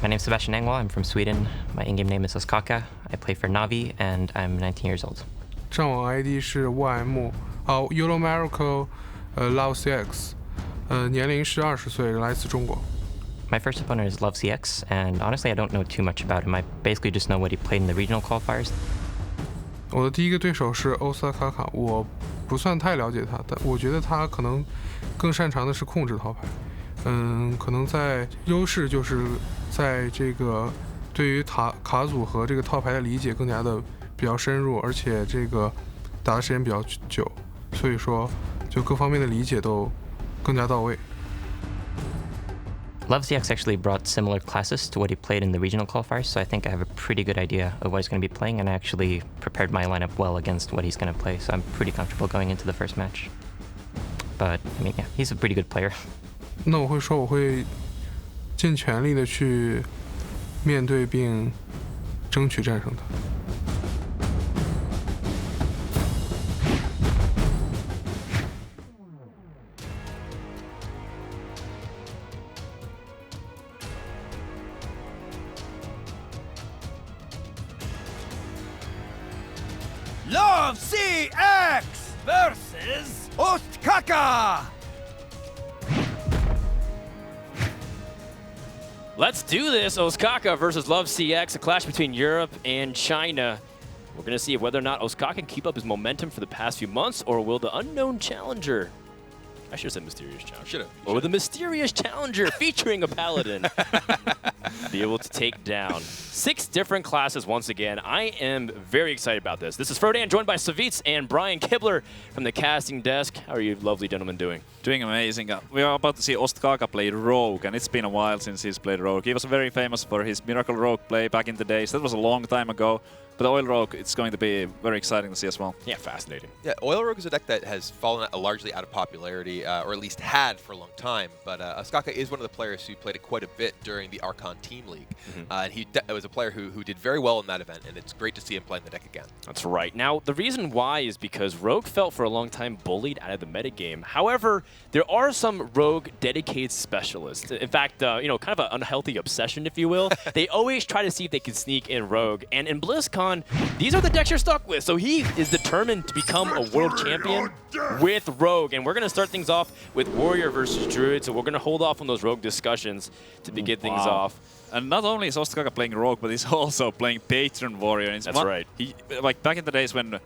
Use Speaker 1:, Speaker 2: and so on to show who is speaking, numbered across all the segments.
Speaker 1: My name's Sebastian Engwall. I'm from Sweden. My in-game name is Oskaka. I play for Navi, and I'm 19 years old.
Speaker 2: 账网 ID 是 YM Euro Miracle LoveCX， 年龄是20岁，来自中国。
Speaker 1: My first opponent is LoveCX, and honestly, I don't know too much about him. I basically just know what he played in the regional qualifiers.
Speaker 2: 我的第一个对手是 Oskaka， 我不算太了解他，但我觉得他可能更擅长的是控制套牌。可能在优势就是在这个对于卡组和这个套牌的理解更加的比较深入，而且这个打的时间比较久，所以说就各方面的理解都更加到位。
Speaker 1: LoveCX actually brought similar classes to what he played in the regional qualifiers, so I think I have a pretty good idea of what he's going to be playing, and I actually prepared my lineup well against what he's going to play, so I'm pretty comfortable going into the first match. But, I mean, yeah, he's a pretty good player.
Speaker 2: 那我会说我会尽全力的去面对并争取战胜他。
Speaker 3: LoveCX versus Oskaka!
Speaker 4: Let's do this. Oskaka versus LoveCX, a clash between Europe and China. We're going to see whether or not Oskaka can keep up his momentum for the past few months, or will the unknown challenger, I should have said mysterious challenger.
Speaker 3: Should have.
Speaker 4: Or will the mysterious challenger featuring a paladin be able to take down 6 different classes once again? I am very excited about this. This is Frodan, joined by Savitz and Brian Kibler from the casting desk. How are you lovely gentlemen doing?
Speaker 5: Doing amazing. We are about to see Ostaka play Rogue, and it's been a while since he's played Rogue. He was very famous for his Miracle Rogue play back in the days. That was a long time ago. But the Oil Rogue, it's going to be very exciting to see as well.
Speaker 4: Yeah, fascinating.
Speaker 3: Yeah, Oil Rogue is a deck that has fallen largely out of popularity, or at least had for a long time. But Oskaka is one of the players who played it quite a bit during the Archon Team League. And he was a player who did very well in that event, and it's great to see him playing the deck again.
Speaker 4: That's right. Now, the reason why is because Rogue felt for a long time bullied out of the metagame. However, there are some Rogue dedicated specialists. In fact, you know, kind of an unhealthy obsession, if you will. They always try to see if they can sneak in Rogue. And in BlizzCon, these are the decks you're stuck with. So he is determined to become a world champion with Rogue. And we're going to start things off with Warrior versus Druid. So we're going to hold off on those Rogue discussions to begin things off.
Speaker 5: And not only is Ostaka playing Rogue, but he's also playing Patron Warrior. And
Speaker 4: That's right.
Speaker 5: He, like back in the days when when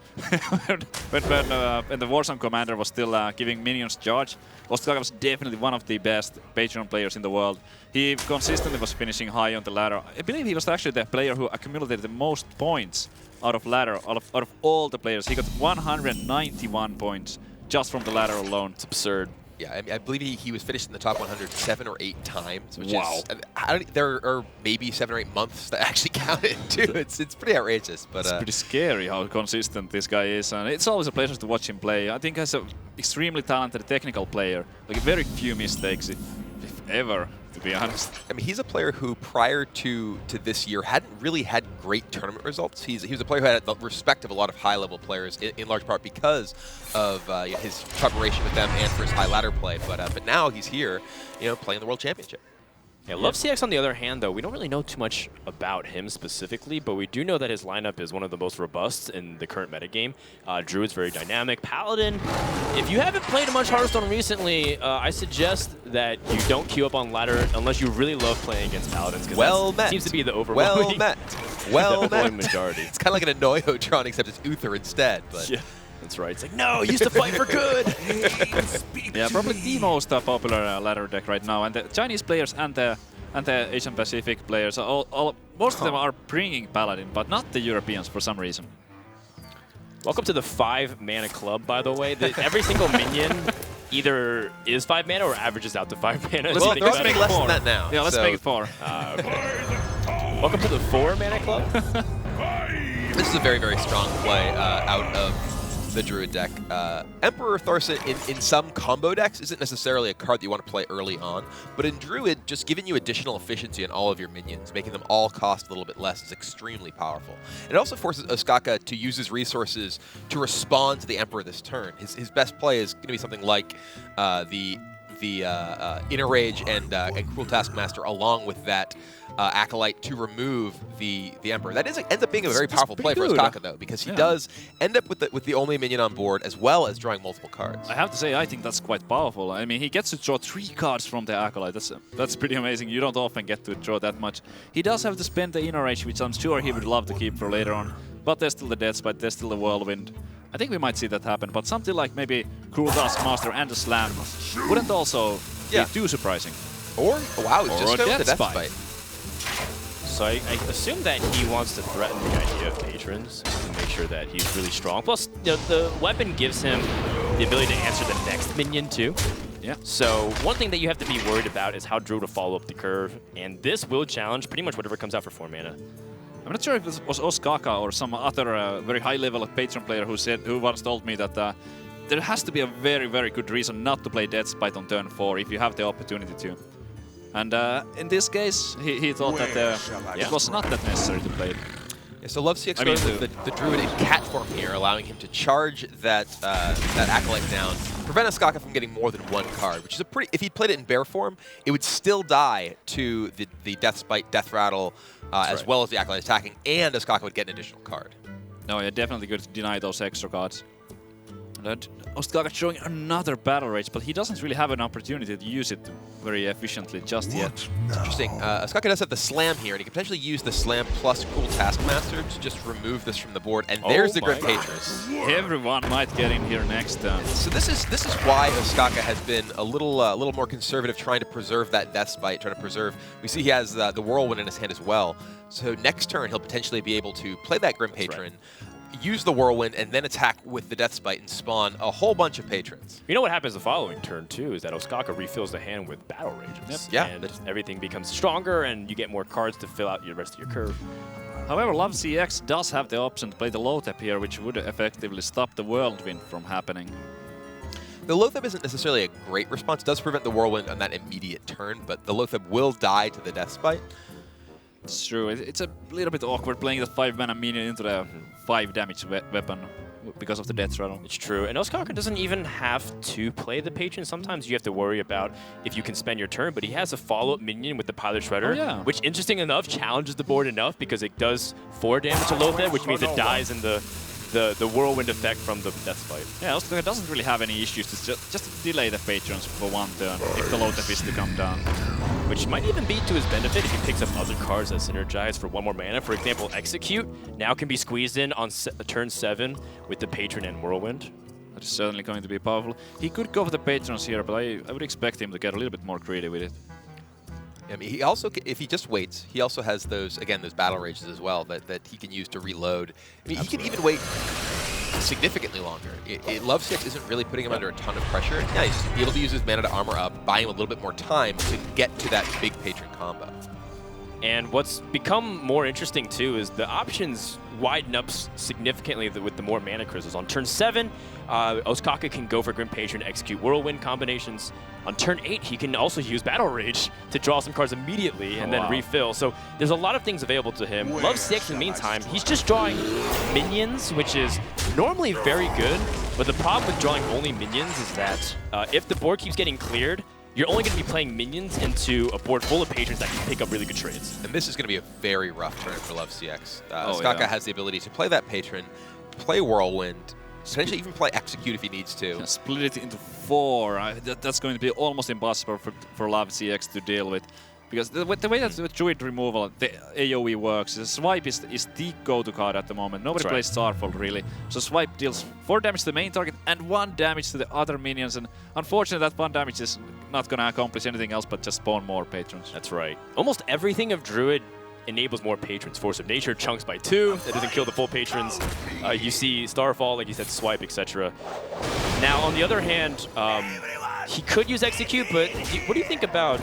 Speaker 5: the Warzone commander was still giving minions charge, Ostaka was definitely one of the best Patron players in the world. He consistently was finishing high on the ladder. I believe he was actually the player who accumulated the most points out of ladder, out of all the players. He got 191 points just from the ladder alone. It's absurd.
Speaker 3: Yeah, I believe he was finished in the top 100 7 or 8 times, which
Speaker 5: Wow.
Speaker 3: is there are maybe 7 or 8 months that actually count it too. It's pretty outrageous, but
Speaker 5: it's pretty scary how consistent this guy is, and it's always a pleasure to watch him play. I think as an extremely talented technical player, like very few mistakes, if ever, to be honest.
Speaker 3: I mean, he's a player who, prior to this year, hadn't really had great tournament results. He was a player who had the respect of a lot of high-level players, in large part because of his preparation with them and for his high ladder play. But now he's here, you know, playing the World Championship.
Speaker 4: Yeah, LoveCX, on the other hand, though, we don't really know too much about him specifically, but we do know that his lineup is one of the most robust in the current metagame. Druid's very dynamic. Paladin, if you haven't played much Hearthstone recently, I suggest that you don't queue up on ladder unless you really love playing against Paladins.
Speaker 3: Well met.
Speaker 4: Seems to be the overwhelming,
Speaker 3: well met.
Speaker 4: majority.
Speaker 3: It's kind of like an Annoyotron, except it's Uther instead. But.
Speaker 4: Yeah. That's right. It's like, no, he used to fight for good.
Speaker 5: Yeah, probably the most popular ladder deck right now, and the Chinese players and the Asian Pacific players, most of them are bringing Paladin, but not the Europeans for some reason.
Speaker 4: Welcome to the 5-mana club, by the way. Every single minion either is 5 mana or averages out to 5 mana.
Speaker 3: Well, let's make less than that now.
Speaker 5: Yeah, let's make it 4.
Speaker 4: Okay. Welcome to the 4-mana club.
Speaker 3: This is a very, very strong play out of the Druid deck. Emperor Thorson in some combo decks isn't necessarily a card that you want to play early on, but in Druid, just giving you additional efficiency on all of your minions, making them all cost a little bit less, is extremely powerful. It also forces Oskaka to use his resources to respond to the Emperor this turn. His best play is going to be something like the the Inner Rage and Cruel Taskmaster along with that Acolyte to remove the Emperor. That ends up being a very powerful play for Oskaka though, because he does end up with the only minion on board as well as drawing multiple cards.
Speaker 5: I have to say, I think that's quite powerful. I mean, he gets to draw 3 cards from the Acolyte. That's pretty amazing. You don't often get to draw that much. He does have to spend the Inner Rage, which I'm sure he would love to keep for later on. But there's still the Deathspite, there's still the Whirlwind. I think we might see that happen, but something like maybe Cruel Taskmaster and the Slam wouldn't also be too surprising.
Speaker 3: Or, wow, he's just going with the
Speaker 5: Deathspite.
Speaker 4: So I assume that he wants to threaten the idea of patrons to make sure that he's really strong. Plus, you know, the weapon gives him the ability to answer the next minion too.
Speaker 5: Yeah.
Speaker 4: So one thing that you have to be worried about is how Druid will follow up the curve, and this will challenge pretty much whatever comes out for 4 mana.
Speaker 5: I'm not sure if it was Oskaka or some other very high-level patron player who once told me that there has to be a very, very good reason not to play Deathspite on turn 4 if you have the opportunity to. And in this case, he thought that it was not that necessary to play it.
Speaker 3: Yeah, so LoveCX goes with the Druid in cat form here, allowing him to charge that Acolyte down, prevent Oskaka from getting more than 1 card, which is a pretty... If he played it in bear form, it would still die to the Deathspite, Death Rattle, as well as the Acolyte attacking, and Oskaka would get an additional card.
Speaker 5: No, yeah, definitely good to deny those extra cards. And Ostaka showing another Battle Rage, but he doesn't really have an opportunity to use it very efficiently just yet.
Speaker 3: It's interesting. Oskaka does have the Slam here, and he can potentially use the Slam plus Cruel Taskmaster to just remove this from the board, and there's the Grim Patrons.
Speaker 5: Everyone might get in here next turn.
Speaker 3: So this is why Oskaka has been a little more conservative, trying to preserve that Deathspite, trying to preserve... We see he has the Whirlwind in his hand as well. So next turn, he'll potentially be able to play that Grim Patron, use the Whirlwind, and then attack with the Deathspite and spawn a whole bunch of patrons.
Speaker 4: You know what happens the following turn, too, is that Oskaka refills the hand with Battle Rages.
Speaker 3: Yeah.
Speaker 4: And everything becomes stronger, and you get more cards to fill out the rest of your curve.
Speaker 5: However, LoveCX does have the option to play the Loatheb here, which would effectively stop the Whirlwind from happening.
Speaker 3: The Loatheb isn't necessarily a great response. It does prevent the Whirlwind on that immediate turn, but the Loatheb will die to the Deathspite.
Speaker 5: It's true. It's a little bit awkward playing the 5-mana minion into the 5 damage weapon because of the Death Rattle.
Speaker 4: It's true. And Oskaka doesn't even have to play the patron. Sometimes you have to worry about if you can spend your turn, but he has a follow-up minion with the Pilot Shredder, which, interesting enough, challenges the board enough because it does 4 damage to Loatheb, which means it dies in the Whirlwind effect from the Deathspite.
Speaker 5: Yeah, Oskaka doesn't really have any issues to just delay the patrons for 1 turn if the Loatheb is to come down.
Speaker 4: Which might even be to his benefit if he picks up other cards that synergize for 1 more mana. For example, Execute now can be squeezed in on turn 7 with the Patron and Whirlwind.
Speaker 5: That is certainly going to be powerful. He could go for the patrons here, but I would expect him to get a little bit more greedy with it.
Speaker 3: I mean, he also, if he just waits, he also has those, again, those Battle Rages as well that he can use to reload. I mean, he can even wait significantly longer. LoveCX isn't really putting him under a ton of pressure. Yeah, he's just able to use his mana to armor up, buy him a little bit more time to get to that big patron combo.
Speaker 4: And what's become more interesting too is the options widen up significantly with the more mana crystals. On turn 7, Oskaka can go for Grim Patron, execute Whirlwind combinations. On turn 8, he can also use Battle Rage to draw some cards immediately and then refill. So there's a lot of things available to him. LoveCX, in the meantime, he's just drawing minions, which is normally very good. But the problem with drawing only minions is that if the board keeps getting cleared, you're only going to be playing minions into a board full of patrons that can pick up really good trades.
Speaker 3: And this is going to be a very rough turn for LoveCX. Oskaka has the ability to play that patron, play Whirlwind, potentially even play Execute if he needs to.
Speaker 5: Yeah, split it into 4. That's going to be almost impossible for LoveCX to deal with. Because the way that the Druid removal, the AoE works, the Swipe is the go-to card at the moment. Nobody plays Starfall, really. So Swipe deals 4 damage to the main target and 1 damage to the other minions. And unfortunately, that 1 damage is not going to accomplish anything else but just spawn more patrons.
Speaker 4: That's right. Almost everything of Druid enables more patrons. Force of Nature chunks by 2. That doesn't kill the full patrons. You see Starfall, like you said, Swipe, etc. Now, on the other hand, he could use Execute, but what do you think about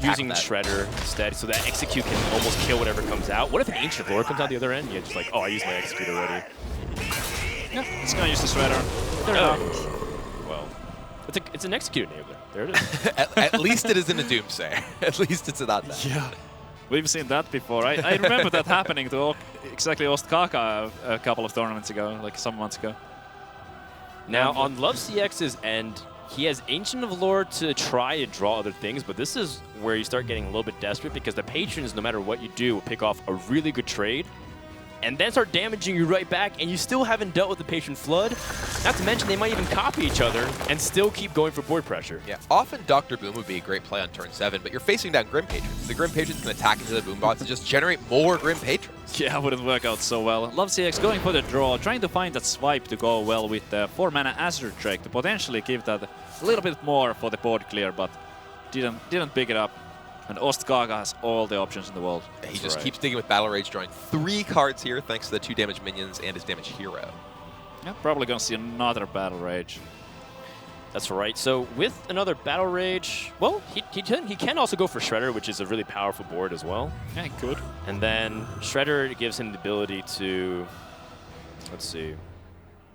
Speaker 4: using Shredder instead so that Execute can almost kill whatever comes out? What if an Ancient Lord comes out the other end? You're just like, oh, I used my Execute already.
Speaker 5: Yeah, it's going to use the Shredder.
Speaker 4: Well, it's an Execute enabler. There it is.
Speaker 3: at least it isn't a Doomsayer. At least it's not that.
Speaker 5: Yeah. We've seen that before. I remember that happening to exactly Oskaka a couple of tournaments ago, like some months ago.
Speaker 4: Now, on LoveCX's end, He has Ancient of Lore to try to draw other things, but this is where you start getting a little bit desperate because the patrons, no matter what you do, will pick off a really good trade and then start damaging you right back, and you still haven't dealt with the Patron Flood. Not to mention, they might even copy each other and still keep going for board pressure.
Speaker 3: Yeah, often Dr. Boom would be a great play on turn 7, but you're facing down Grim Patrons. The Grim Patrons can attack into the Boom bots and just generate more Grim Patrons.
Speaker 5: Yeah, wouldn't work out so well. LoveCX going for the draw, trying to find that swipe to go well with the 4-mana Azure Drake to potentially give that a little bit more for the board clear, but didn't pick it up. And Oskaka has all the options in the world.
Speaker 3: Yeah, he just keeps digging with Battle Rage, drawing 3 cards here thanks to the 2 damage minions and his damage hero.
Speaker 5: Yeah, probably gonna see another Battle Rage.
Speaker 4: That's right. So with another Battle Rage, well, he can also go for Shredder, which is a really powerful board as well.
Speaker 5: Yeah, he could.
Speaker 4: And then Shredder gives him the ability to, let's see,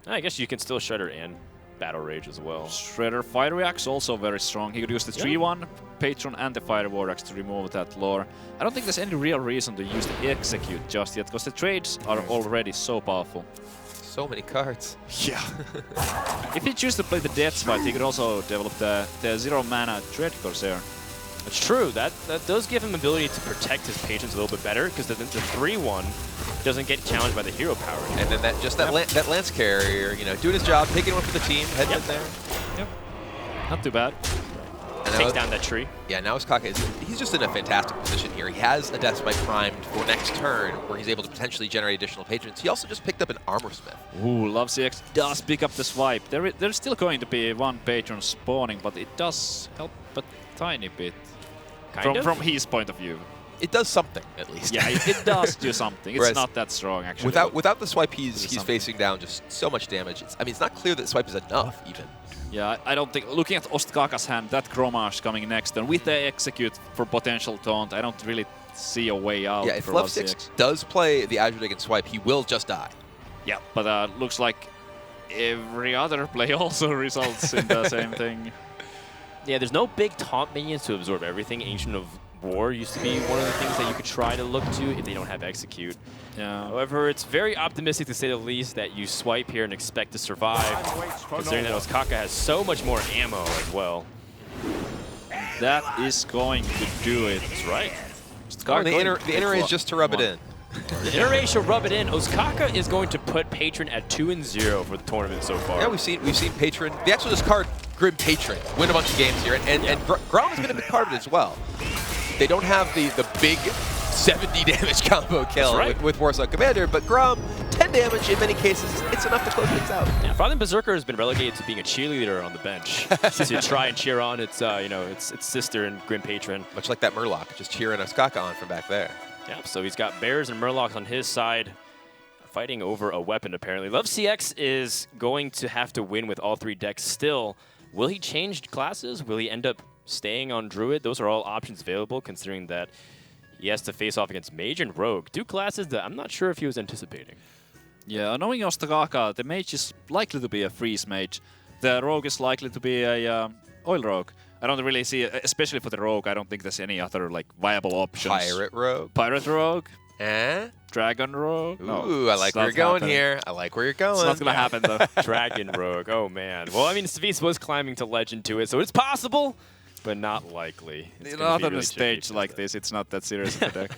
Speaker 4: I guess you can still Shredder and Battle Rage as well.
Speaker 5: Shredder Fiery Axe also very strong. He could use the 3-1 Patron and the Fire War Axe to remove that lore. I don't think there's any real reason to use the Execute just yet, because the trades are already so powerful.
Speaker 3: So many cards.
Speaker 5: Yeah. If he chooses to play the Death Smite, he could also develop the 0-mana Dread Corsair.
Speaker 4: It's true. That does give him ability to protect his patrons a little bit better, because the 3-1 doesn't get challenged by the hero power.
Speaker 3: And then that Lance Carrier, you know, doing his job, taking one for the team, heading in there.
Speaker 5: Yep. Not too bad.
Speaker 3: And
Speaker 4: Takes down that tree.
Speaker 3: Yeah, now Oskaka he's just in a fantastic position here. He has a Death Smite primed for next turn, where he's able to potentially generate additional patrons. He also just picked up an Armor Smith.
Speaker 5: Ooh, LoveCX does pick up the swipe. There's still going to be 1 patron spawning, but it does help a tiny bit. From his point of view.
Speaker 3: It does something, at least.
Speaker 5: Yeah, it does do something. It's not that strong, actually.
Speaker 3: Without the swipe, he's facing down just so much damage. I mean, it's not clear that swipe is enough, even.
Speaker 5: Yeah, I don't think... Looking at Ostkaka's hand, that Gromage coming next, and with the Execute for potential taunt, I don't really see a way out.
Speaker 3: Yeah, if
Speaker 5: for
Speaker 3: LoveCX does play the Azure Dig and swipe, he will just die.
Speaker 5: Yeah, but looks like every other play also results in the same thing.
Speaker 4: Yeah, there's no big taunt minions to absorb everything. Ancient of War used to be one of the things that you could try to look to if they don't have Execute.
Speaker 5: Yeah.
Speaker 4: However, it's very optimistic, to say the least, that you swipe here and expect to survive, considering that Oskaka has so much more ammo as well.
Speaker 5: That is going to do it.
Speaker 4: That's right.
Speaker 3: The inner range just to rub it in.
Speaker 4: The inner range should rub it in. Oskaka is going to put Patron at 2-0 for the tournament so far.
Speaker 3: Yeah, we've seen Patron. They actually just card Grim Patron win a bunch of games here, and Grom has been a big part of it as well. They don't have the big 70 damage combo kill with Warsaw Commander, but Grom, 10 damage in many cases, it's enough to close things out.
Speaker 4: Yeah, Father Berserker has been relegated to being a cheerleader on the bench to try and cheer on its sister and Grim Patron.
Speaker 3: Much like that Murloc, just cheering Oskaka on from back there.
Speaker 4: Yeah, so he's got Bears and Murlocs on his side, fighting over a weapon apparently. LoveCX is going to have to win with all 3 decks still. Will he change classes? Will he end up staying on Druid? Those are all options available, considering that he has to face off against Mage and Rogue. 2 classes that I'm not sure if he was anticipating.
Speaker 5: Yeah, knowing Ostaka, the Mage is likely to be a Freeze Mage. The Rogue is likely to be a Oil Rogue. I don't really see, especially for the Rogue, I don't think there's any other viable options.
Speaker 3: Pirate Rogue.
Speaker 5: Pirate Rogue.
Speaker 3: Eh?
Speaker 5: Dragon Rogue.
Speaker 3: Ooh, I like where you're going here. I like where you're going.
Speaker 5: It's not going to happen, though.
Speaker 4: Dragon Rogue, oh man. Well, I mean, Svies was climbing to Legend to it, so it's possible, but not likely.
Speaker 5: Not on a stage like this, it's not that serious of a deck.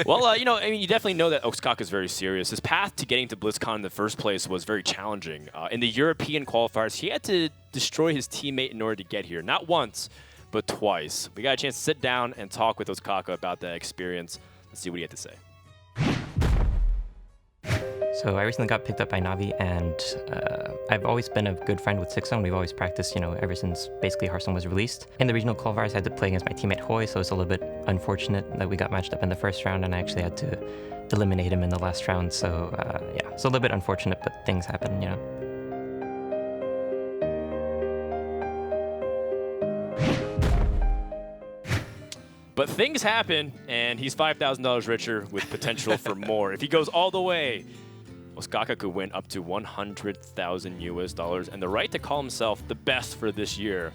Speaker 4: Well, I mean, you definitely know that Oskaka is very serious. His path to getting to BlizzCon in the first place was very challenging. In the European qualifiers, he had to destroy his teammate in order to get here. Not once, but twice. We got a chance to sit down and talk with Oskaka about that experience. Let's see what he had to say.
Speaker 1: So I recently got picked up by Navi, and I've always been a good friend with Sixzone. We've always practiced, ever since basically Hearthstone was released. In the regional qualifiers, I had to play against my teammate Hoy, so it's a little bit unfortunate that we got matched up in the first round, and I actually had to eliminate him in the last round. So yeah, it's a little bit unfortunate, but things happen,
Speaker 4: But things happen, and he's $5,000 richer with potential for more. If he goes all the way, Oskaka could win up to $100,000 US, and the right to call himself the best for this year.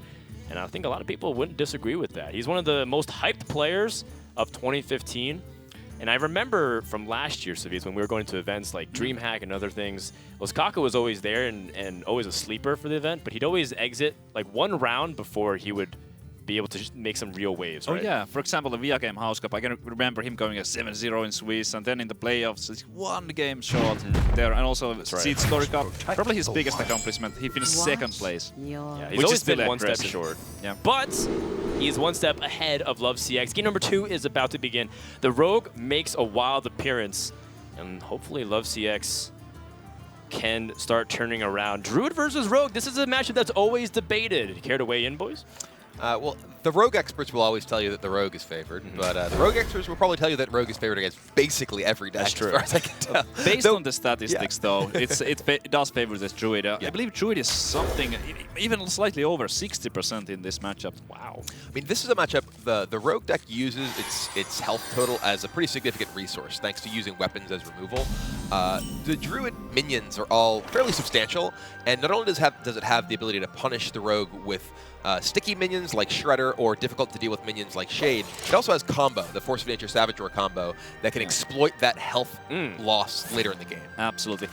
Speaker 4: And I think a lot of people wouldn't disagree with that. He's one of the most hyped players of 2015. And I remember from last year, Soviets, when we were going to events like DreamHack and other things, Oskaka was always there and always a sleeper for the event, but he'd always exit like one round before he would be able to just make some real waves, right?
Speaker 5: Oh yeah, for example, the VIA game House Cup, I can remember him going a 7-0 in Swiss, and then in the playoffs, it's one game short there, and also Seed Story Cup, probably his biggest accomplishment, he finished second place.
Speaker 4: Yeah, he's
Speaker 5: Which
Speaker 4: always
Speaker 5: is still
Speaker 4: been one step
Speaker 5: aggressive.
Speaker 4: short.
Speaker 5: Yeah.
Speaker 4: But he's one step ahead of LoveCX. Game number 2 is about to begin. The Rogue makes a wild appearance, and hopefully LoveCX can start turning around. Druid versus Rogue, this is a matchup that's always debated. Care to weigh in, boys?
Speaker 3: Well, the Rogue experts will always tell you that the Rogue is favored, but the Rogue experts will probably tell you that Rogue is favored against basically every deck,
Speaker 4: That's true.
Speaker 3: as far as I can tell.
Speaker 5: Based on the statistics,
Speaker 3: Yeah.
Speaker 5: though, it does favor this Druid. I believe Druid is something, even slightly over 60% in this matchup. Wow.
Speaker 3: I mean, this is a matchup, the Rogue deck uses its health total as a pretty significant resource, thanks to using weapons as removal. The Druid minions are all fairly substantial, and not only does it have the ability to punish the Rogue with sticky minions like Shredder or difficult to deal with minions like Shade, it also has combo, the Force of Nature Savage Roar combo, that can exploit that health loss later in the game.
Speaker 5: Absolutely.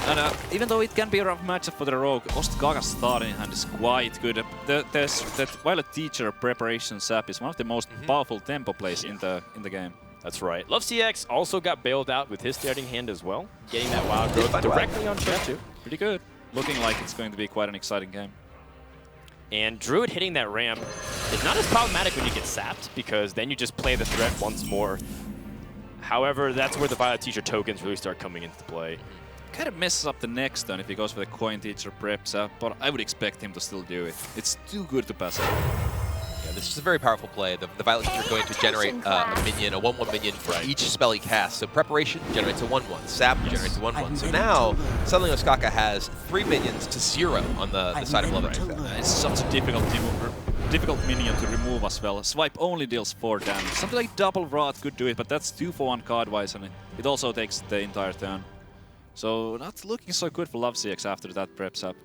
Speaker 5: And even though it can be a rough matchup for the Rogue, Ostkaka's starting hand is quite good. That Violet Teacher preparation sap is one of the most powerful tempo plays in the game.
Speaker 4: That's right. LoveCX also got bailed out with his starting hand as well, getting that wild growth directly on turn 2.
Speaker 5: Pretty good. Looking like it's going to be quite an exciting game.
Speaker 4: And Druid hitting that ramp is not as problematic when you get sapped, because then you just play the threat once more. However, that's where the Violet Teacher tokens really start coming into play.
Speaker 5: Kind of messes up the next turn if he goes for the Coin Teacher prep sap, but I would expect him to still do it. It's too good to pass up.
Speaker 3: Yeah, this is a very powerful play. The Violet Teacher are going to generate a minion, a 1/1 minion for each spell he casts. So Preparation generates a 1/1, Sap generates a 1/1. So now, suddenly Oskaka has 3 minions to 0 on the side of LoveCX.
Speaker 5: It's such a difficult minion to remove as well. Swipe only deals 4 damage. Something like Double Rot could do it, but that's 2 for 1 card-wise, and it also takes the entire turn. So not looking so good for LoveCX after that preps up.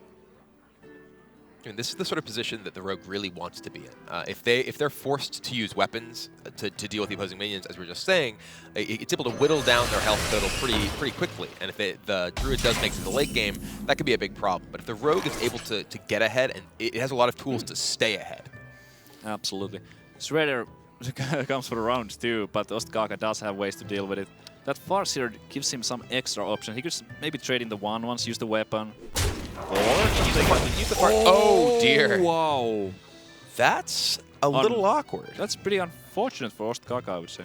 Speaker 3: And this is the sort of position that the Rogue really wants to be in. If they're forced to use weapons to deal with the opposing minions, as we were just saying, it's able to whittle down their health total pretty quickly. And if the Druid does make it to the late game, that could be a big problem. But if the Rogue is able to get ahead, and it has a lot of tools to stay ahead.
Speaker 5: Absolutely. Shredder comes for the round too, but Ostkaka does have ways to deal with it. That Farseer gives him some extra options. He could maybe trade in the 1/1s, use the weapon. Or
Speaker 3: use the oh dear.
Speaker 5: Wow.
Speaker 3: That's a little awkward.
Speaker 5: That's pretty unfortunate for Ostkaka, I would say.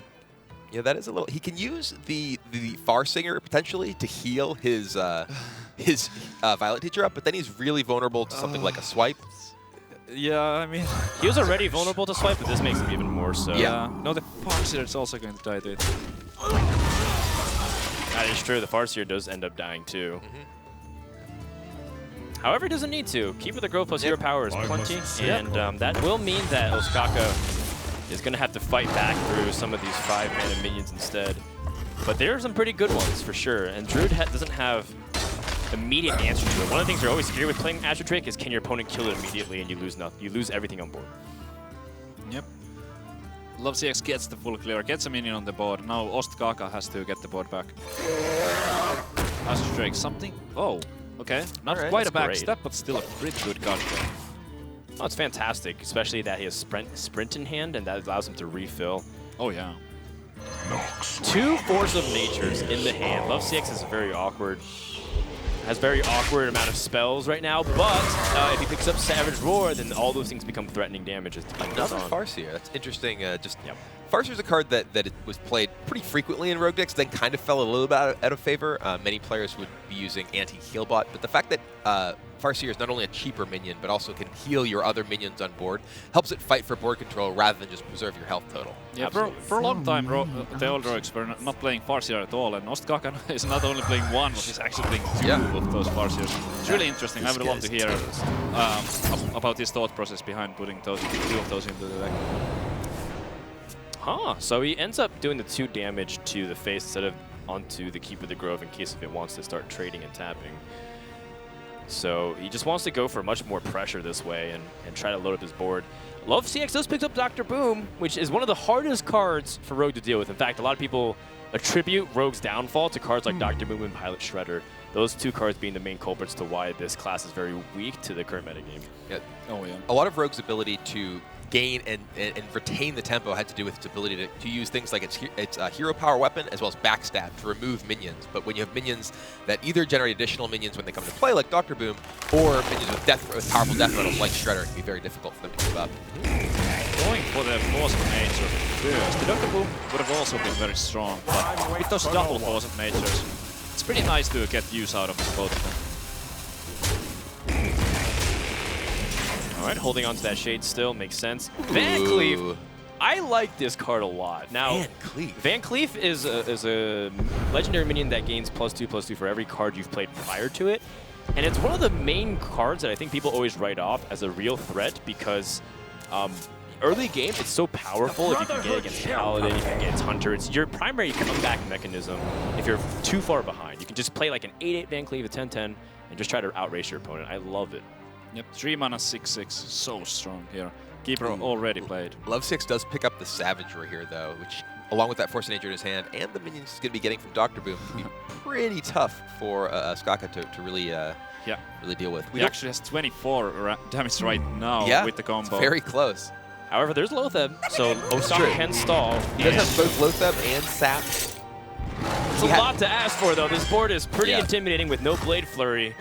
Speaker 3: Yeah, that is a little. He can use the Farsinger potentially to heal his Violet Teacher up, but then he's really vulnerable to something like a swipe.
Speaker 5: Yeah, I mean...
Speaker 4: He was already vulnerable to swipe, but this makes him even more so.
Speaker 3: Yeah.
Speaker 5: No, the Farseer is also going to die to it.
Speaker 4: That is true. The Farseer does end up dying too. However, he doesn't need to. Keeper of the Grove plus hero power is plenty, and that will mean that Oskaka is going to have to fight back through some of these 5-mana minions instead. But there are some pretty good ones for sure, and Druid doesn't have immediate answer to it. One of the things you're always scared with playing Astro Drake is, can your opponent kill it immediately and you lose nothing? You lose everything on board.
Speaker 5: Yep. LoveCX gets the full clear, gets a minion on the board. Now Ostkaka has to get the board back. Astro Drake, something... Oh, okay. Not quite a backstep, but still a pretty good card play.
Speaker 4: Oh, it's fantastic, especially that he has sprint in hand, and that allows him to refill.
Speaker 5: Oh, yeah.
Speaker 4: 2 Force of Natures in the hand. LoveCX is very awkward. Has very awkward amount of spells right now, but if he picks up Savage Roar, then all those things become threatening damage.
Speaker 3: Another Farseer. That's interesting. Farseer's a card that it was played pretty frequently in Rogue decks, then kind of fell a little bit out of favor. Many players would be using anti-heal bot, but the fact that Farseer is not only a cheaper minion, but also can heal your other minions on board, helps it fight for board control rather than just preserve your health total.
Speaker 5: Yeah, for a long time, the old Rogues were not playing Farseer at all, and Ostkaka is not only playing 1, but he's actually playing 2 of those Farseers. It's really interesting. I would love to hear about his thought process behind putting 2 of those into the deck.
Speaker 4: Huh, so he ends up doing the 2 damage to the face instead of onto the Keeper of the Grove in case if it wants to start trading and tapping. So he just wants to go for much more pressure this way and try to load up his board. LoveCX does pick up Dr. Boom, which is one of the hardest cards for Rogue to deal with. In fact, a lot of people attribute Rogue's downfall to cards like Dr. Boom and Pilot Shredder. Those two cards being the main culprits to why this class is very weak to the current metagame.
Speaker 3: Yeah.
Speaker 5: Oh yeah.
Speaker 3: A lot of Rogue's ability to gain and retain the tempo had to do with its ability to use things like its hero power weapon as well as backstab to remove minions. But when you have minions that either generate additional minions when they come into play, like Dr. Boom, or minions with powerful death rattles like Shredder, it can be very difficult for them to keep up.
Speaker 5: Going for the Force of Nature first. The Dr. Boom would have also been very strong, but with those double Force of Natures, it's pretty nice to get use out of both of them.
Speaker 4: All right, holding on to that shade still makes sense. Van Cleef, I like this card a lot. Now, Van Cleef is a legendary minion that gains +2/+2 for every card you've played prior to it. And it's one of the main cards that I think people always write off as a real threat because early game, it's so powerful. If you can get against Paladin, you can get against Hunter. It's your primary comeback mechanism if you're too far behind. You can just play like an 8/8 Van Cleef, a 10/10, and just try to outrace your opponent. I love it.
Speaker 5: Yep, 3 mana 6/6, so strong here. Keeper already played.
Speaker 3: LoveCX does pick up the Savagery here, though, which, along with that Force of Nature in his hand, and the minions he's going to be getting from Dr. Boom, can be pretty tough for Oskaka to really really deal with.
Speaker 5: He actually has 24 damage right now with the combo.
Speaker 3: Very close.
Speaker 4: However, there's Lotheb, so Oskaka can stall.
Speaker 3: He does have both Lotheb and Sap.
Speaker 4: It's a lot to ask for, though. This board is pretty intimidating with no Blade Flurry.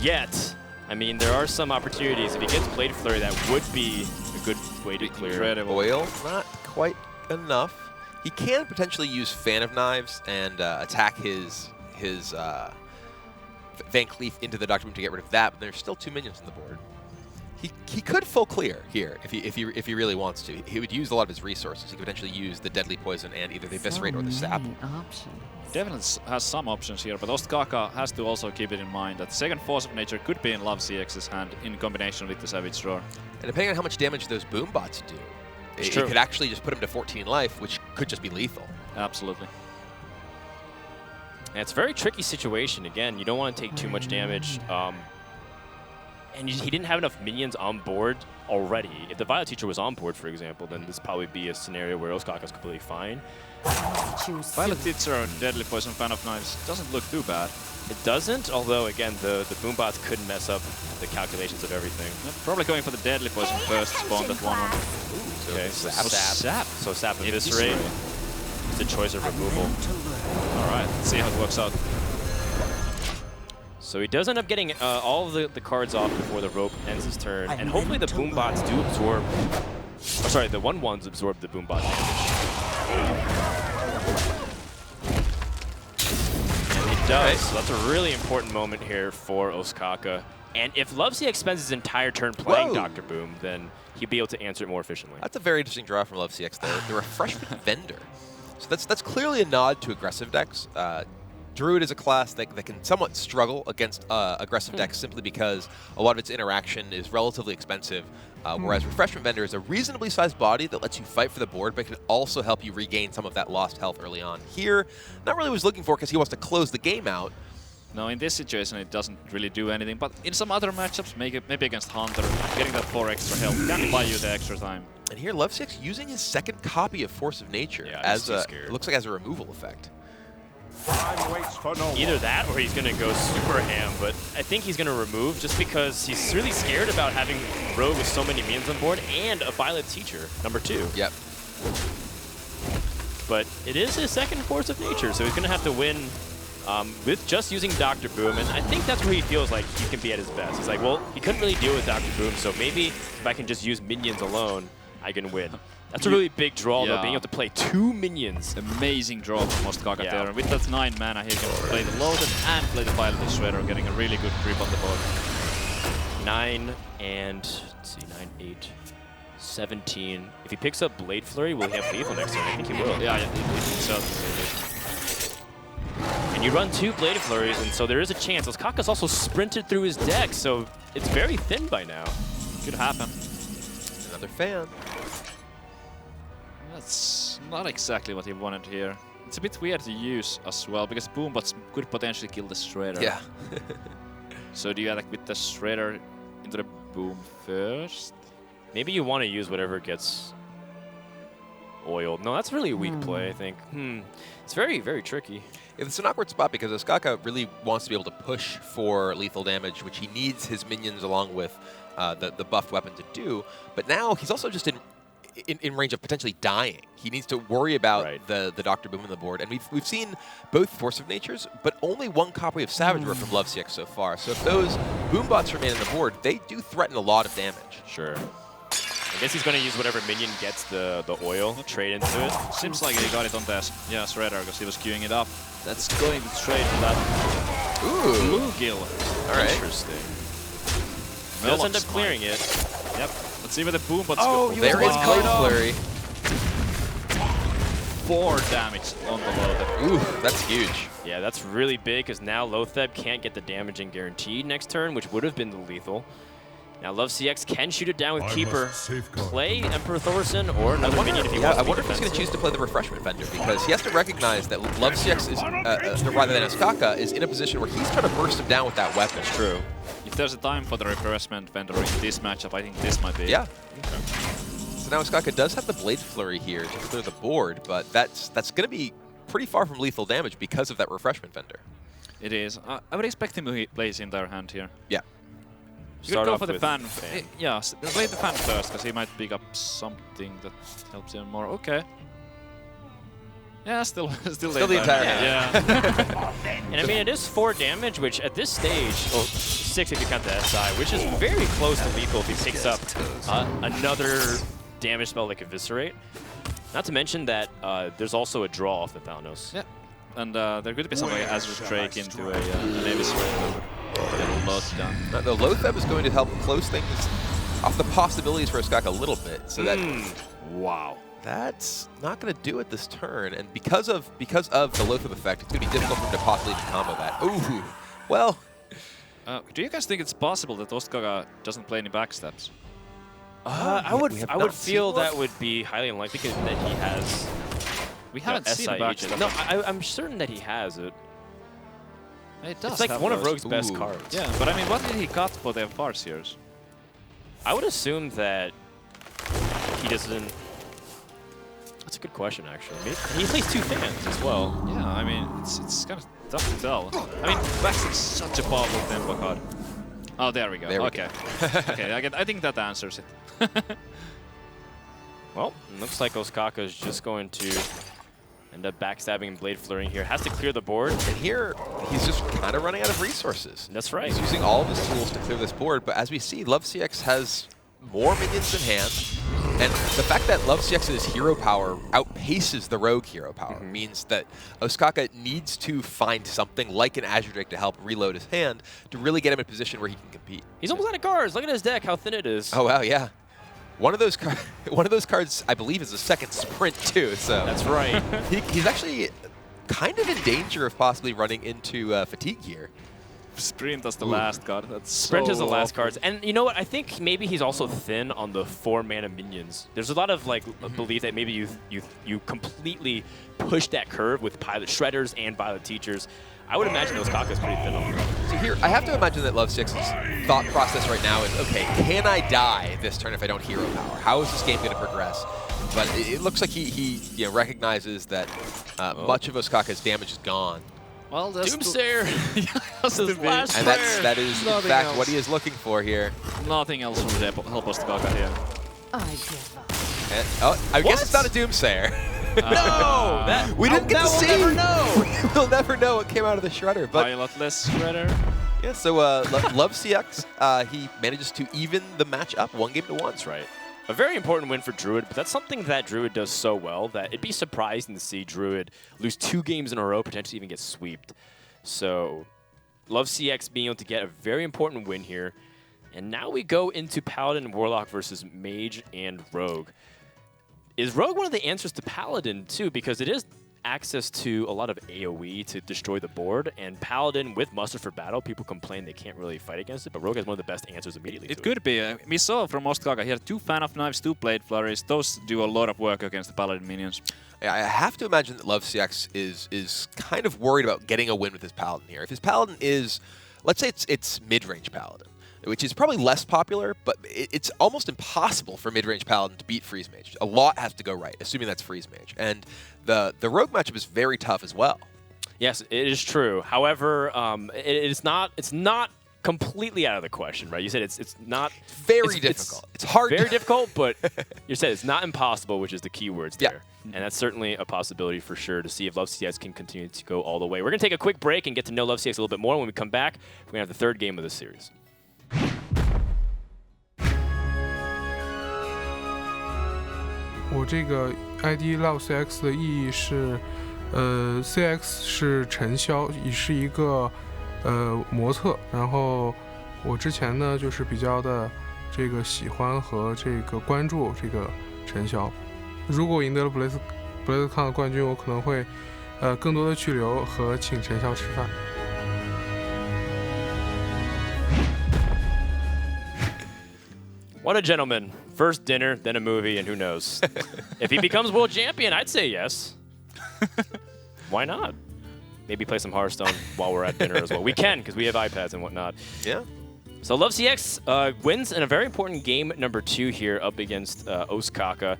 Speaker 4: Yet, I mean, there are some opportunities. If he gets Blade Flurry, that would be a good way to clear.
Speaker 5: Incredible.
Speaker 3: Oil, not quite enough. He can potentially use Fan of Knives and attack his Van Cleef into the Dr. Boom to get rid of that, but there's still 2 minions on the board. He could full clear here if he really wants to. He would use a lot of his resources. He could potentially use the Deadly Poison and either the Eviscerate or the Sap.
Speaker 5: Definitely has some options here, but Oskaka has to also keep it in mind that the second Force of Nature could be in LoveCX's hand in combination with the Savage Drawer.
Speaker 3: And depending on how much damage those boom bots do, it could actually just put him to 14 life, which could just be lethal.
Speaker 5: Absolutely.
Speaker 4: And it's a very tricky situation. Again, you don't want to take too much damage. And he didn't have enough minions on board already. If the Violet Teacher was on board, for example, then this probably be a scenario where Oskaka's completely fine.
Speaker 5: Violet Teacher, Deadly Poison, Fan of Knives doesn't look too bad.
Speaker 4: It doesn't, although again, the boom bots could mess up the calculations of everything.
Speaker 5: Yep, probably going for the Deadly Poison first, spawn that 1/1.
Speaker 4: Okay, so
Speaker 5: Sap.
Speaker 4: So Sap Eviscerate. It's a choice of removal.
Speaker 5: All right, let's see how it works out.
Speaker 4: So he does end up getting all of the cards off before the rope ends his turn, and hopefully the boom bots do absorb. Oh, sorry, the 1/1s absorb the boom bot damage. And he does. So that's a really important moment here for Oskaka. And if LoveCX spends his entire turn playing Dr. Boom, then he'd be able to answer it more efficiently.
Speaker 3: That's a very interesting draw from LoveCX there. The Refreshment Vendor. So that's clearly a nod to aggressive decks. Druid is a class that can somewhat struggle against aggressive decks simply because a lot of its interaction is relatively expensive, whereas Refreshment Vendor is a reasonably sized body that lets you fight for the board, but can also help you regain some of that lost health early on. Here, not really what he was looking for because he wants to close the game out.
Speaker 5: No, in this situation it doesn't really do anything, but in some other matchups, maybe against Hunter, getting that 4 extra health can buy you the extra time.
Speaker 3: And here, LoveCX using his second copy of Force of Nature as it looks like as a removal effect.
Speaker 4: Either that or he's going to go super ham, but I think he's going to remove just because he's really scared about having Rogue with so many minions on board and a Violet Teacher, #2.
Speaker 3: Yep.
Speaker 4: But it is his second Force of Nature, so he's going to have to win with just using Dr. Boom, and I think that's where he feels like he can be at his best. He's like, well, he couldn't really deal with Dr. Boom, so maybe if I can just use minions alone, I can win. That's a really big draw, though, being able to play 2 minions.
Speaker 5: Amazing draw from Oskaka there. And with that 9 mana, he can play the Loaded and play the Violet Shredder, getting a really good grip on the board.
Speaker 4: 9 and, let's see, 9, 8, 17. If he picks up Blade Flurry, will he have lethal next turn? I think he will.
Speaker 5: Yeah, he certainly will.
Speaker 4: And you run 2 Blade Flurries, and so there is a chance. Oskaka's also sprinted through his deck, so it's very thin by now.
Speaker 5: Could happen.
Speaker 3: Another fan.
Speaker 5: That's not exactly what he wanted here. It's a bit weird to use as well, because Boombots could potentially kill the Shredder.
Speaker 3: Yeah.
Speaker 5: So do you attack with the Shredder into the boom first?
Speaker 4: Maybe you want to use whatever gets oiled. No, that's really a weak play, I think. It's very, very tricky.
Speaker 3: It's an awkward spot because Oskaka really wants to be able to push for lethal damage, which he needs his minions along with the buffed weapon to do. But now he's also just in range of potentially dying. He needs to worry about the Dr. Boom on the board. And we've seen both Force of Natures, but only one copy of Savage Roar from LoveCX so far. So if those boom bots remain on the board, they do threaten a lot of damage.
Speaker 4: Sure. I guess he's going to use whatever minion gets the oil, trade into it.
Speaker 5: Seems like he got it on the Shredder because he was queuing it up. That's going to trade for that.
Speaker 3: Ooh.
Speaker 5: Bluegill.
Speaker 3: All right.
Speaker 4: Interesting. He does end up clearing it.
Speaker 5: Yep. Let's see where the boom bots
Speaker 3: Oh,
Speaker 5: go.
Speaker 3: there is Blade Flurry.
Speaker 5: 4 damage on the Lotheb.
Speaker 3: Ooh, that's huge.
Speaker 4: Yeah, that's really big because now Lotheb can't get the damaging guaranteed next turn, which would have been the lethal. Now LoveCX can shoot it down with Keeper, play Emperor Thorson or another minion if he wants to.
Speaker 3: I wonder if he's going to choose to play the Refreshment Vendor because he has to recognize that LoveCX is, rather than Oskaka, is in a position where he's trying to burst him down with that weapon.
Speaker 4: That's true.
Speaker 5: If there's a time for the Refreshment Vendor in this matchup, I think this might be.
Speaker 3: Yeah. Okay. So now Oskaka does have the Blade Flurry here to clear the board, but that's going to be pretty far from lethal damage because of that Refreshment Vendor.
Speaker 5: It is. I would expect him to play his entire hand here.
Speaker 3: Yeah.
Speaker 5: You could go for the fan. Yeah, play the fan first, because he might pick up something that helps him more. Okay. Yeah, still
Speaker 3: the entire hand.
Speaker 4: Yeah. And I mean, it is 4 damage, which at this stage, well, 6 if you count the SI, which is very close to lethal if he picks up another damage spell like Eviscerate. Not to mention that there's also a draw off the Thalanos.
Speaker 5: Yeah. And there could be some way Azure Drake into an Eviscerate. Get a lot done.
Speaker 3: The Lotheb is going to help close things off the possibilities for Oskaka a little bit. So that
Speaker 5: Wow.
Speaker 3: That's not going to do it this turn. And because of the Lotheb effect, it's going to be difficult for him to possibly even combo that. Ooh. Well.
Speaker 5: Do you guys think it's possible that Oskaka doesn't play any backsteps?
Speaker 4: I would feel that would be highly unlikely because that he has.
Speaker 5: We haven't seen backsteps.
Speaker 4: No, I'm certain that he has it.
Speaker 5: It does.
Speaker 4: It's like one of Rogue's best cards.
Speaker 5: Yeah, but I mean, what did he cut for the Farseers?
Speaker 4: I would assume that he doesn't. That's a good question, actually. He plays 2 fans as well.
Speaker 5: Yeah, I mean, it's kind of tough to tell. I mean, Backstep is such a powerful tempo card. Oh, there we go. Okay. Okay, I think that answers it.
Speaker 4: Well, looks like Oskaka is just going to end up backstabbing and Blade Flurrying here. Has to clear the board.
Speaker 3: And here, he's just kind of running out of resources.
Speaker 4: That's right.
Speaker 3: He's using all of his tools to clear this board, but as we see, LoveCX has more minions in hand. And the fact that LoveCX's hero power outpaces the Rogue hero power means that Oskaka needs to find something like an Azure Drake to help reload his hand to really get him in a position where he can compete.
Speaker 4: He's almost out of cards. Look at his deck, how thin it is.
Speaker 3: Oh, wow, yeah. One of those cards, I believe, is a second sprint, too. So
Speaker 4: that's right.
Speaker 3: He's actually kind of in danger of possibly running into fatigue here.
Speaker 5: Sprint as the last card. That's
Speaker 4: Sprint
Speaker 5: so
Speaker 4: is the last cards. And you know what? I think maybe he's also thin on the 4-mana minions. There's a lot of like belief that maybe you completely push that curve with Pilot Shredders and Violet Teachers. I would imagine Oskaka is pretty thin on.
Speaker 3: So here, I have to imagine that LoveCX's thought process right now is, okay, can I die this turn if I don't hero power? How is this game going to progress? But it looks like he recognizes that much of Oskaka's damage is gone.
Speaker 5: Well, that's
Speaker 4: Doomsayer.
Speaker 3: And that is in fact what he is looking for here.
Speaker 5: Nothing else would help Oskaka here.
Speaker 6: I give up.
Speaker 3: And, I guess it's not a Doomsayer.
Speaker 4: No!
Speaker 3: We didn't get to see.
Speaker 4: We'll never know.
Speaker 3: We'll never know what came out of the Shredder. But
Speaker 5: Pilotless Shredder.
Speaker 3: Yeah, so LoveCX, he manages to even the match up 1-1.
Speaker 4: That's right. A very important win for Druid, but that's something that Druid does so well that it'd be surprising to see Druid lose 2 games in a row, potentially even get sweeped. So LoveCX being able to get a very important win here. And now we go into Paladin and Warlock versus Mage and Rogue. Is Rogue one of the answers to Paladin, too? Because it is access to a lot of AoE to destroy the board, and Paladin with Muster for Battle, people complain they can't really fight against it, but Rogue has one of the best answers immediately.
Speaker 5: It could be. We saw from Oskaka, he had 2 Fan of Knives, 2 Blade Flurries. Those do a lot of work against the Paladin minions.
Speaker 3: I have to imagine that LoveCX is kind of worried about getting a win with his Paladin here. If his Paladin is let's say it's mid-range paladin, which is probably less popular, but it's almost impossible for mid-range paladin to beat freeze mage. A lot has to go right, assuming that's freeze mage, and the rogue matchup is very tough as well.
Speaker 4: Yes, it is true. However, it's not completely out of the question, right? You said it's not
Speaker 3: Very difficult. It's hard.
Speaker 4: Very difficult, but you said it's not impossible, which is the key words
Speaker 3: Yeah.
Speaker 4: there. And that's certainly a possibility for sure to see if LoveCX can continue to go all the way. We're going to take a quick break and get to know LoveCX a little bit more. When we come back, we're going to have the third game of the series.
Speaker 2: 我这个 ID LoveCX 的意义是，CX 是尘嚣，也是一个模测。然后我之前呢就是比较的这个喜欢和这个关注这个尘嚣。如果我赢得了BlizzCon 的冠军，我可能会更多的去留和请尘嚣吃饭。
Speaker 4: What a gentleman. First dinner, then a movie, and who knows? If he becomes world champion, I'd say yes. Why not? Maybe play some Hearthstone while we're at dinner as well. We can, because we have iPads and whatnot.
Speaker 3: Yeah.
Speaker 4: So LoveCX wins in a very important game number 2 here up against Oskaka.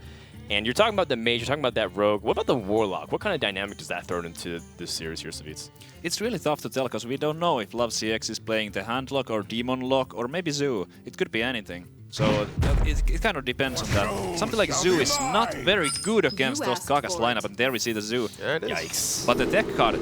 Speaker 4: And you're talking about the Mage, you're talking about that Rogue. What about the Warlock? What kind of dynamic does that throw into this series here, Savitz?
Speaker 5: It's really tough to tell because we don't know if LoveCX is playing the Handlock or Demon Lock or maybe Zoo. It could be anything. So it kind of depends on that. Something like Zoo is not very good against Oskaka's lineup, and there we see the Zoo.
Speaker 3: There it is.
Speaker 4: Yikes.
Speaker 5: But the deck card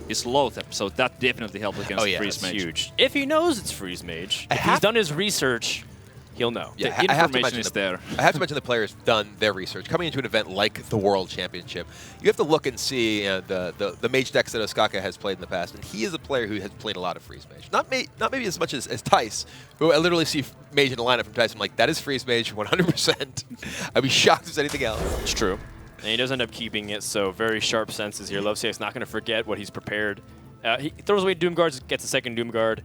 Speaker 5: is Lothep, so that definitely helps against Freeze Mage.
Speaker 4: Huge. If he knows it's Freeze Mage, if he's
Speaker 3: have-
Speaker 4: done his research, he'll know.
Speaker 3: Yeah,
Speaker 5: The
Speaker 3: I have to
Speaker 5: information
Speaker 3: mention
Speaker 5: is there.
Speaker 3: I have to mention the player's done their research. Coming into an event like the World Championship, you have to look and see the Mage decks that Oskaka has played in the past, and he is a player who has played a lot of Freeze Mage. Not maybe as much as Tice, who I literally see Mage in the lineup from Tice. I'm like, that is Freeze Mage 100%. I'd be shocked if it's anything else.
Speaker 4: It's true. And he does end up keeping it, so very sharp senses here. LoveCX not going to forget what he's prepared. He throws away Doom Guards, gets a second Doom Guard.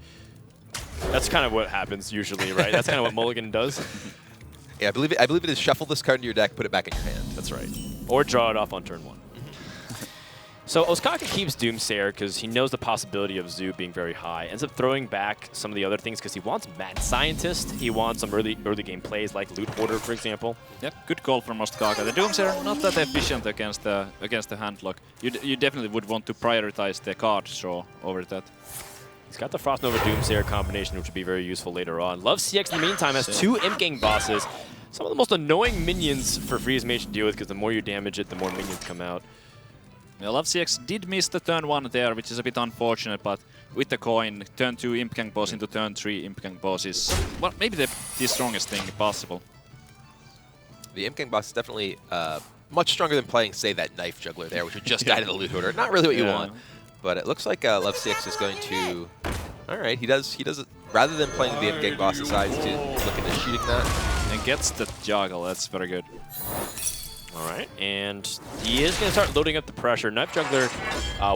Speaker 4: That's kind of what happens usually, right? That's kind of what Mulligan does.
Speaker 3: Yeah, I believe it is shuffle this card into your deck, put it back in your hand.
Speaker 4: That's right. Or draw it off on turn 1. So Oskaka keeps Doomsayer because he knows the possibility of Zoo being very high. Ends up throwing back some of the other things because he wants Mad Scientist. He wants some early game plays like Loot Hoarder, for example.
Speaker 5: Yep, good call from Oskaka. The Doomsayer not that efficient against the Handlock. You definitely would want to prioritize the card draw over that.
Speaker 4: He's got the Frost Nova Doomsayer combination, which would be very useful later on. LoveCX in the meantime has 2 Imp Gang bosses. Some of the most annoying minions for Freeze Mage to deal with because the more you damage it, the more minions come out.
Speaker 5: Yeah, LoveCX did miss the turn 1 there, which is a bit unfortunate, but with the coin, turn 2 Imp Gang boss into turn 3 Imp Gang boss is well, maybe the strongest thing possible.
Speaker 3: The Imp Gang boss is definitely much stronger than playing, say, that Knife Juggler there, which would just die to the Loot Hoarder. Not really what you want, but it looks like LoveCX is going to... All right, he does it. Rather than playing the Imp Gang boss, decides to look into shooting that.
Speaker 5: And gets the Juggle, that's very good.
Speaker 4: All right, and he is going to start loading up the pressure. Knife Juggler,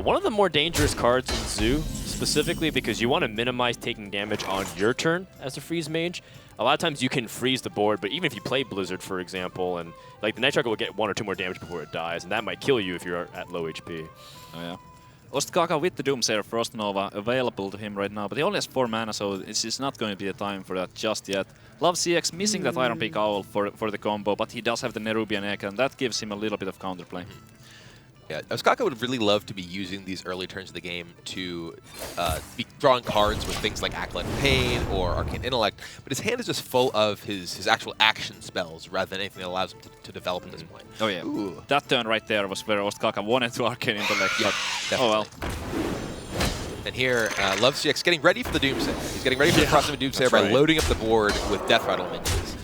Speaker 4: one of the more dangerous cards in Zoo, specifically because you want to minimize taking damage on your turn as a Freeze Mage. A lot of times you can freeze the board, but even if you play Blizzard, for example, and like the Knife Juggler will get 1 or 2 more damage before it dies, and that might kill you if you're at low HP.
Speaker 5: Oh, yeah. Oskaka with the Doomsayer Frost Nova available to him right now, but he only has 4 mana, so it's not going to be a time for that just yet. LoveCX missing that Iron Peak Owl for the combo, but he does have the Nerubian Egg, and that gives him a little bit of counterplay.
Speaker 3: Yeah, Oskaka would really love to be using these early turns of the game to be drawing cards with things like Acolyte of Pain or Arcane Intellect, but his hand is just full of his actual action spells rather than anything that allows him to develop at this point.
Speaker 5: Oh yeah,
Speaker 3: Ooh.
Speaker 5: That turn right there was where Oskaka wanted to Arcane Intellect, but oh well.
Speaker 3: And here, LoveCX getting ready for the Doomsayer. He's getting ready for the Frost Nova Doomsayer by loading up the board with Death Rattle minions.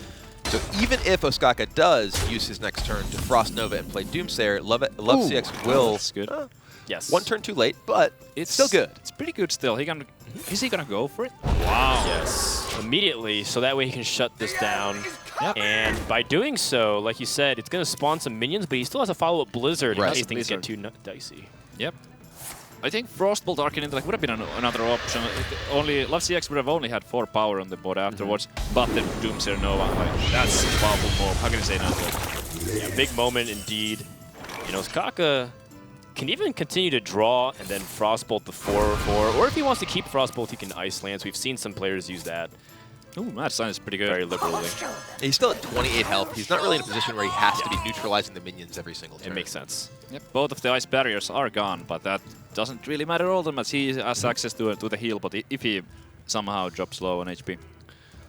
Speaker 3: So even if Oskaka does use his next turn to Frost Nova and play Doomsayer, LoveCX will...
Speaker 5: That's good.
Speaker 4: Yes.
Speaker 3: 1 turn too late, but it's still good.
Speaker 5: It's pretty good still. Is he gonna go for it?
Speaker 4: Wow. Yes. Immediately, so that way he can shut this down.
Speaker 5: Yep.
Speaker 4: And by doing so, like you said, it's going to spawn some minions, but he still has to follow up Blizzard in case things get too dicey.
Speaker 5: Yep. I think Frostbolt Arcane Intellect would have been another option. Only LoveCX would have only had 4 power on the board afterwards, but the Doomsayer Nova, like, that's a powerful move. How can you say no?
Speaker 4: Yeah, big moment indeed. You know, Oskaka can even continue to draw and then Frostbolt the 4/4, or if he wants to keep Frostbolt, he can Ice Lance. We've seen some players use that.
Speaker 5: Ooh, Mad Sign is pretty good.
Speaker 4: Very liberally.
Speaker 3: He's still at 28 health. He's not really in a position where he has to be neutralizing the minions every single turn.
Speaker 4: It makes sense.
Speaker 5: Yep, both of the ice barriers are gone, but that doesn't really matter all the much. He has access to the heal, but if he somehow drops low on HP.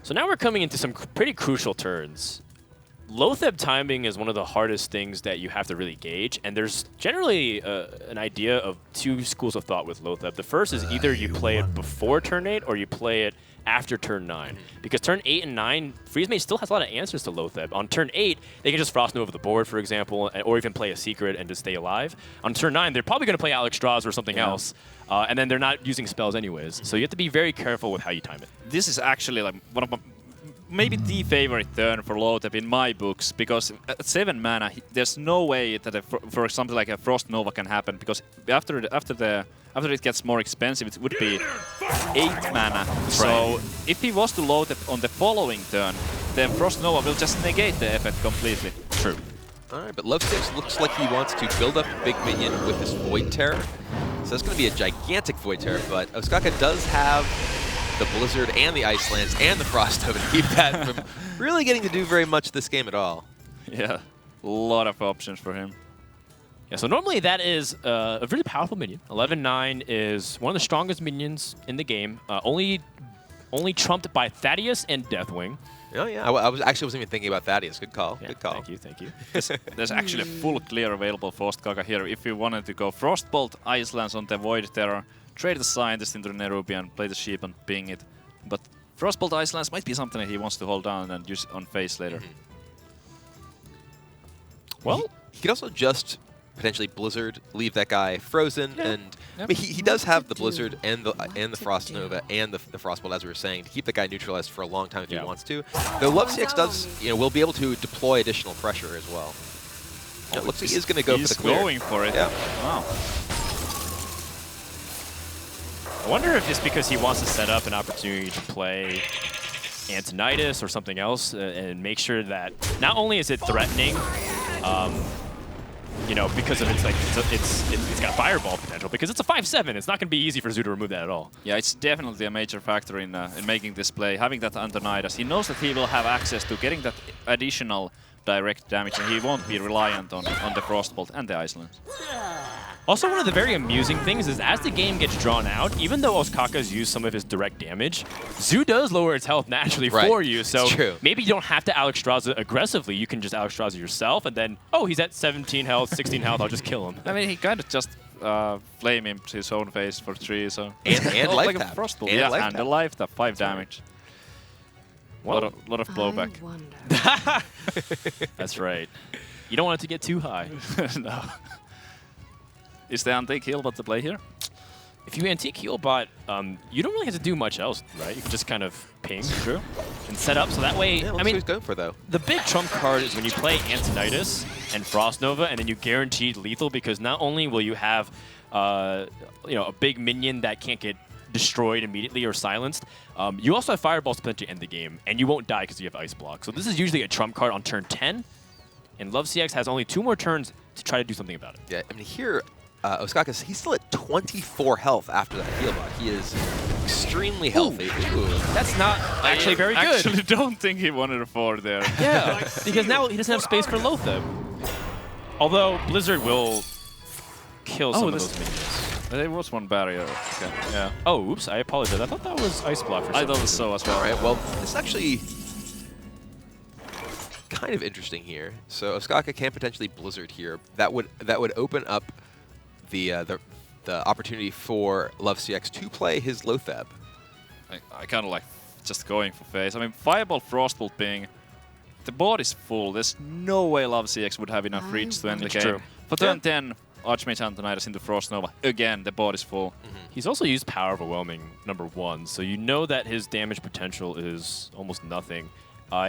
Speaker 4: So now we're coming into some pretty crucial turns. Loatheb timing is one of the hardest things that you have to really gauge, and there's generally an idea of two schools of thought with Loatheb. The first is either you play it before turn 8 or you play it after turn 9. Because turn 8 and 9, Freeze Mage still has a lot of answers to Loatheb. On turn 8, they can just Frost Nova the board, for example, or even play a secret and just stay alive. On turn 9, they're probably going to play Alex Strauss or something else, and then they're not using spells anyways. So you have to be very careful with how you time it.
Speaker 5: This is actually like one of my, maybe the favorite turn for Loatheb in my books, because at 7 mana, there's no way that, for something like a Frost Nova can happen, because after it gets more expensive, it would be 8 mana. So if he was to load it on the following turn, then Frost Nova will just negate the effect completely.
Speaker 4: True.
Speaker 3: All right, but LoveCX looks like he wants to build up a big minion with his Void Terror. So that's going to be a gigantic Void Terror, but Oskaka does have the Blizzard and the Ice Lance and the Frost Nova to keep that from really getting to do very much this game at all.
Speaker 5: Yeah, a lot of options for him.
Speaker 4: Yeah, so normally that is a really powerful minion. 11/9 is one of the strongest minions in the game, only trumped by Thaddeus and Deathwing.
Speaker 3: Oh yeah, I wasn't even thinking about Thaddeus. Good call.
Speaker 4: Yeah,
Speaker 3: good call.
Speaker 4: Thank you, thank you.
Speaker 5: There's actually a full clear available for Oskaka here. If you wanted to go Frostbolt, Ice Lance on the Void Terror, trade the Scientist into the Nerubian, play the Sheep and ping it. But Frostbolt Ice Lance might be something that he wants to hold down and use on face later.
Speaker 4: Well,
Speaker 3: he could also just potentially Blizzard, leave that guy frozen, and I mean, he does have the Blizzard and the Frost Nova and the Frostbolt, as we were saying, to keep the guy neutralized for a long time if he wants to. Though LoveCX does, will be able to deploy additional pressure as well. It looks like he is going to go for the clear.
Speaker 5: He's going for it.
Speaker 3: Yeah.
Speaker 5: Wow.
Speaker 4: I wonder if it's because he wants to set up an opportunity to play Antonidas or something else and make sure that not only is it threatening, because of it's got fireball potential, because it's a 5/7. It's not going to be easy for Zoo to remove that at all.
Speaker 5: Yeah, it's definitely a major factor in making this play. Having that Antonidas, he knows that he will have access to getting that additional direct damage, and he won't be reliant on the Frostbolt and the Ice Lance.
Speaker 4: Also, one of the very amusing things is as the game gets drawn out, even though Oskaka's used some of his direct damage, Zoo does lower its health naturally for you. So maybe you don't have to Alex Strauss aggressively. You can just Alex Strauss yourself, and then, oh, he's at 17 health, 16 health, I'll just kill him.
Speaker 5: I mean, he kind of just flame imps his own face for 3, so...
Speaker 3: And life
Speaker 5: like
Speaker 3: tap.
Speaker 5: A Frostbolt. And a life tap, 5 damage.
Speaker 4: Well,
Speaker 5: lot of blowback.
Speaker 4: That's right. You don't want it to get too high.
Speaker 5: No. Is the Antique Healbot the play here?
Speaker 4: If you Antique Healbot, you don't really have to do much else, right? You can just kind of ping and set up, so that way...
Speaker 3: Yeah, I mean, he's going for, though.
Speaker 4: The big trump card is when you play Antonidas and Frost Nova, and then you guaranteed lethal, because not only will you have a big minion that can't get destroyed immediately or silenced, you also have Fireballs to potentially end the game, and you won't die because you have Ice Block. So this is usually a trump card on turn 10, and LoveCX has only 2 more turns to try to do something about it.
Speaker 3: Yeah, I mean, here, Oskaka, he's still at 24 health after that Healbot. He is extremely healthy. Ooh.
Speaker 4: That's not actually very good.
Speaker 5: I actually don't think he wanted a 4 there.
Speaker 4: Yeah, because now he doesn't have space for Loatheb. Although Blizzard will kill some of those minions.
Speaker 5: There was one barrier. Okay. Yeah.
Speaker 4: Oh, oops, I apologize. I thought that was Ice Block for some
Speaker 5: I thought
Speaker 4: reason.
Speaker 5: so as well.
Speaker 3: All right, well, it's actually kind of interesting here. So Oskaka can potentially Blizzard here. That would open up the opportunity for LoveCX to play his Loatheb.
Speaker 5: I kind of like just going for face. I mean, Fireball Frostbolt being... The board is full. There's no way LoveCX would have enough reach to end the game.
Speaker 4: True.
Speaker 5: For turn 10, Archmage Antonidas into Frost Nova. Again, the board is full.
Speaker 4: He's also used Power Overwhelming #1, so you know that his damage potential is almost nothing.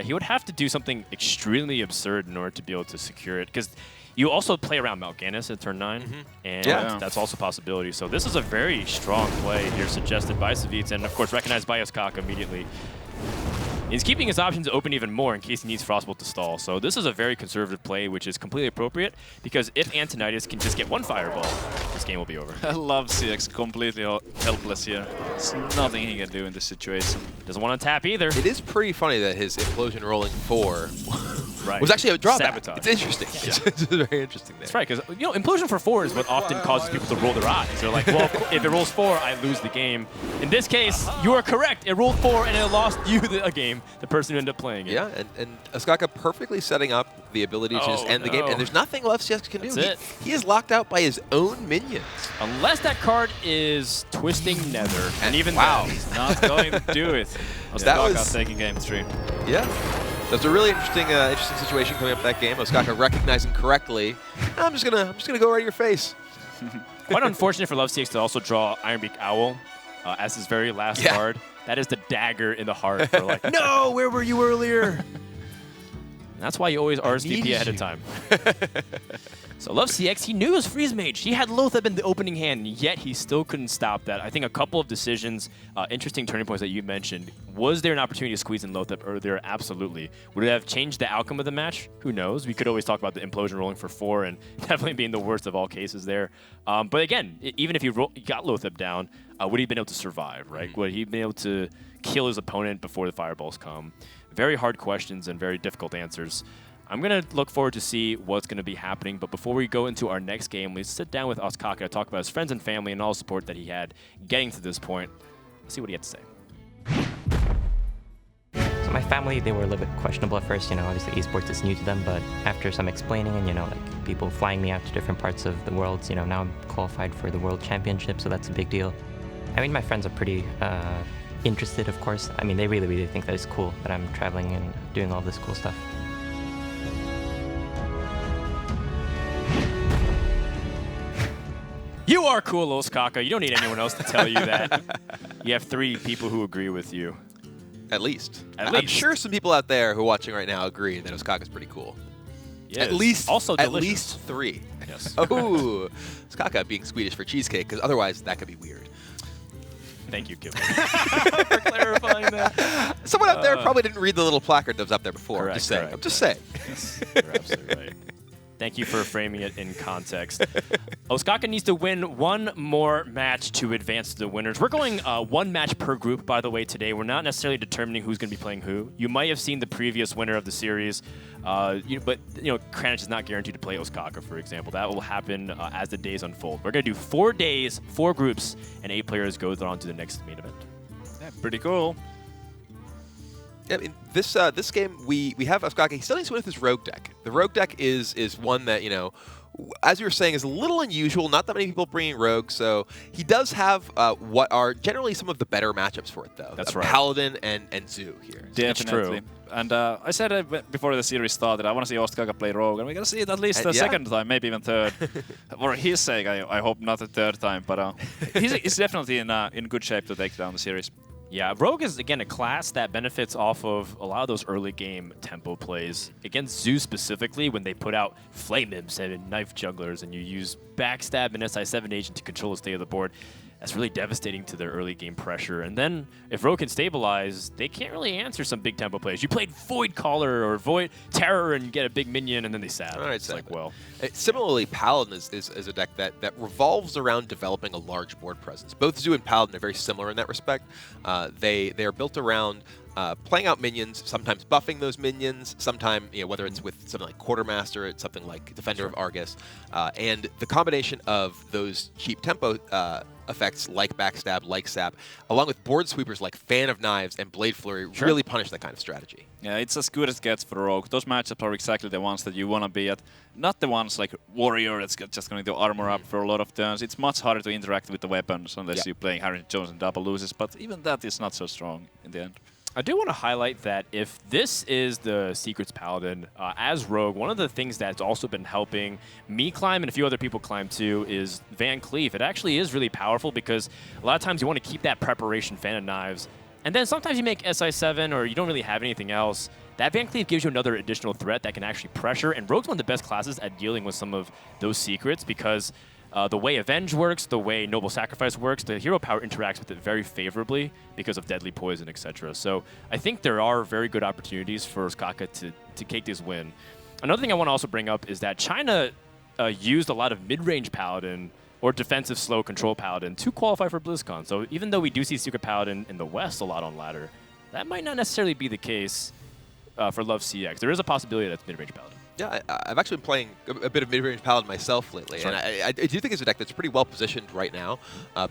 Speaker 4: He would have to do something extremely absurd in order to be able to secure it, because you also play around Mal'Ganis at turn 9, and that's also a possibility. So this is a very strong play here, suggested by Savitz, and of course recognized by Oskaka immediately. He's keeping his options open even more in case he needs Frostbolt to stall. So this is a very conservative play, which is completely appropriate, because if Antonidas can just get one Fireball, this game will be over.
Speaker 5: I love CX completely helpless here. There's nothing he can do in this situation.
Speaker 4: Doesn't want to tap either.
Speaker 3: It is pretty funny that his Implosion rolling 4
Speaker 4: Right.
Speaker 3: was actually a drawback.
Speaker 4: Sabotage.
Speaker 3: It's interesting. It's very interesting there.
Speaker 4: That's right, because Implosion for 4 is what often causes people to roll their eyes. They're like, well, if it rolls 4, I lose the game. In this case, you are correct. It rolled 4 and it lost you the game, the person who ended up playing it.
Speaker 3: Yeah, and Oskaka perfectly setting up the ability to just end the game, and there's nothing LoveCX can do. He is locked out by his own minions.
Speaker 4: Unless that card is Twisting Nether, and even
Speaker 3: wow,
Speaker 4: then,
Speaker 5: He's not going to do it.
Speaker 3: That was
Speaker 5: Oskaka taking game 3.
Speaker 3: Yeah. That's a really interesting situation coming up that game. Oskaka recognizing correctly, I'm just gonna go right to your face.
Speaker 4: Quite unfortunate for LoveCX to also draw Ironbeak Owl as his very last card. That is the dagger in the heart for like, no, where were you earlier? And that's why you always RSVP ahead of time. So LoveCX, he knew it was Freeze Mage. He had Loatheb in the opening hand, yet he still couldn't stop that. I think a couple of decisions, interesting turning points that you mentioned. Was there an opportunity to squeeze in Loatheb earlier? Absolutely. Would it have changed the outcome of the match? Who knows? We could always talk about the Implosion rolling for 4 and definitely being the worst of all cases there. But again, even if he got Loatheb down, would he have been able to survive, right? Would he have been able to kill his opponent before the fireballs come? Very hard questions and very difficult answers. I'm going to look forward to see what's going to be happening, but before we go into our next game, let's sit down with Oskaka to talk about his friends and family and all the support that he had getting to this point. Let's see what he had to say.
Speaker 1: So my family, they were a little bit questionable at first, obviously esports is new to them, but after some explaining and, like people flying me out to different parts of the world, now I'm qualified for the World Championship, so that's a big deal. I mean, my friends are pretty interested, of course. I mean, they really, really think that it's cool that I'm traveling and doing all this cool stuff.
Speaker 4: You are cool, Oskaka. You don't need anyone else to tell you that. You have 3 people who agree with you.
Speaker 3: At least.
Speaker 4: I'm
Speaker 3: sure some people out there who are watching right now agree that Oskaka's pretty cool.
Speaker 4: Yes.
Speaker 3: At least,
Speaker 4: also
Speaker 3: at
Speaker 4: delicious.
Speaker 3: least 3.
Speaker 4: Yes.
Speaker 3: Oh, Oskaka being Swedish for cheesecake, because otherwise that could be weird.
Speaker 4: Thank you, Gilbert, for clarifying that.
Speaker 3: Someone out there probably didn't read the little placard that was up there before.
Speaker 4: Correct,
Speaker 3: I'm just saying.
Speaker 4: correct,
Speaker 3: I'm just saying.
Speaker 4: Yes, you're absolutely right. Thank you for framing it in context. Oskaka needs to win one more match to advance to the winners. We're going 1 match per group, by the way, today. We're not necessarily determining who's going to be playing who. You might have seen the previous winner of the series, but Kranich is not guaranteed to play Oskaka, for example. That will happen as the days unfold. We're going to do 4 days, 4 groups, and 8 players go on to the next main event.
Speaker 5: Yeah, pretty cool.
Speaker 3: I mean, this game, we have Oskaka. He still needs to win with his rogue deck. The rogue deck is one that, as you were saying, is a little unusual. Not that many people bringing rogue, so he does have what are generally some of the better matchups for it, though.
Speaker 4: That's right.
Speaker 3: Paladin and Zoo here.
Speaker 5: Definitely. And I said before the series started, I want to see Oskaka play rogue, and we're going to see it at least a second time, maybe even third. For his sake, I hope not a third time, but he's definitely in good shape to take down the series.
Speaker 4: Yeah, Rogue is, again, a class that benefits off of a lot of those early game tempo plays. Against Zeus specifically, when they put out Flame Imps and Knife Jugglers, and you use Backstab and SI7 Agent to control the state of the board, that's really devastating to their early game pressure. And then if Rogue can stabilize, they can't really answer some big tempo plays. You played Void Caller or Void Terror and get a big minion, and then they sab.
Speaker 3: All right,
Speaker 4: it's like, well.
Speaker 3: Similarly, Paladin is a deck that revolves around developing a large board presence. Both Zoo and Paladin are very similar in that respect. They are built around playing out minions, sometimes buffing those minions, sometimes, whether it's with something like Quartermaster, it's something like Defender of Argus, and the combination of those cheap tempo effects like Backstab, like Sap, along with board sweepers like Fan of Knives and Blade Flurry really punish that kind of strategy.
Speaker 5: Yeah, it's as good as it gets for Rogue. Those matchups are exactly the ones that you want to be at. Not the ones like Warrior that's just going to armor up for a lot of turns. It's much harder to interact with the weapons unless you're playing Harry Jones and double loses, but even that is not so strong in the end.
Speaker 4: I do want to highlight that if this is the Secrets Paladin, as Rogue, one of the things that's also been helping me climb and a few other people climb too is Van Cleef. It actually is really powerful because a lot of times you want to keep that preparation Fan of Knives, and then sometimes you make SI7 or you don't really have anything else. That Van Cleef gives you another additional threat that can actually pressure, and Rogue's one of the best classes at dealing with some of those secrets because the way Avenge works, the way Noble Sacrifice works, the hero power interacts with it very favorably because of Deadly Poison, etc. So I think there are very good opportunities for Oskaka to take this win. Another thing I want to also bring up is that China used a lot of mid-range Paladin or defensive slow control Paladin to qualify for BlizzCon. So even though we do see Secret Paladin in the West a lot on ladder, that might not necessarily be the case for LoveCX. There is a possibility that's mid-range Paladin.
Speaker 3: Yeah, I've actually been playing a bit of mid-range Paladin myself lately,
Speaker 4: Sure.
Speaker 3: and I do think it's a deck that's pretty well positioned right now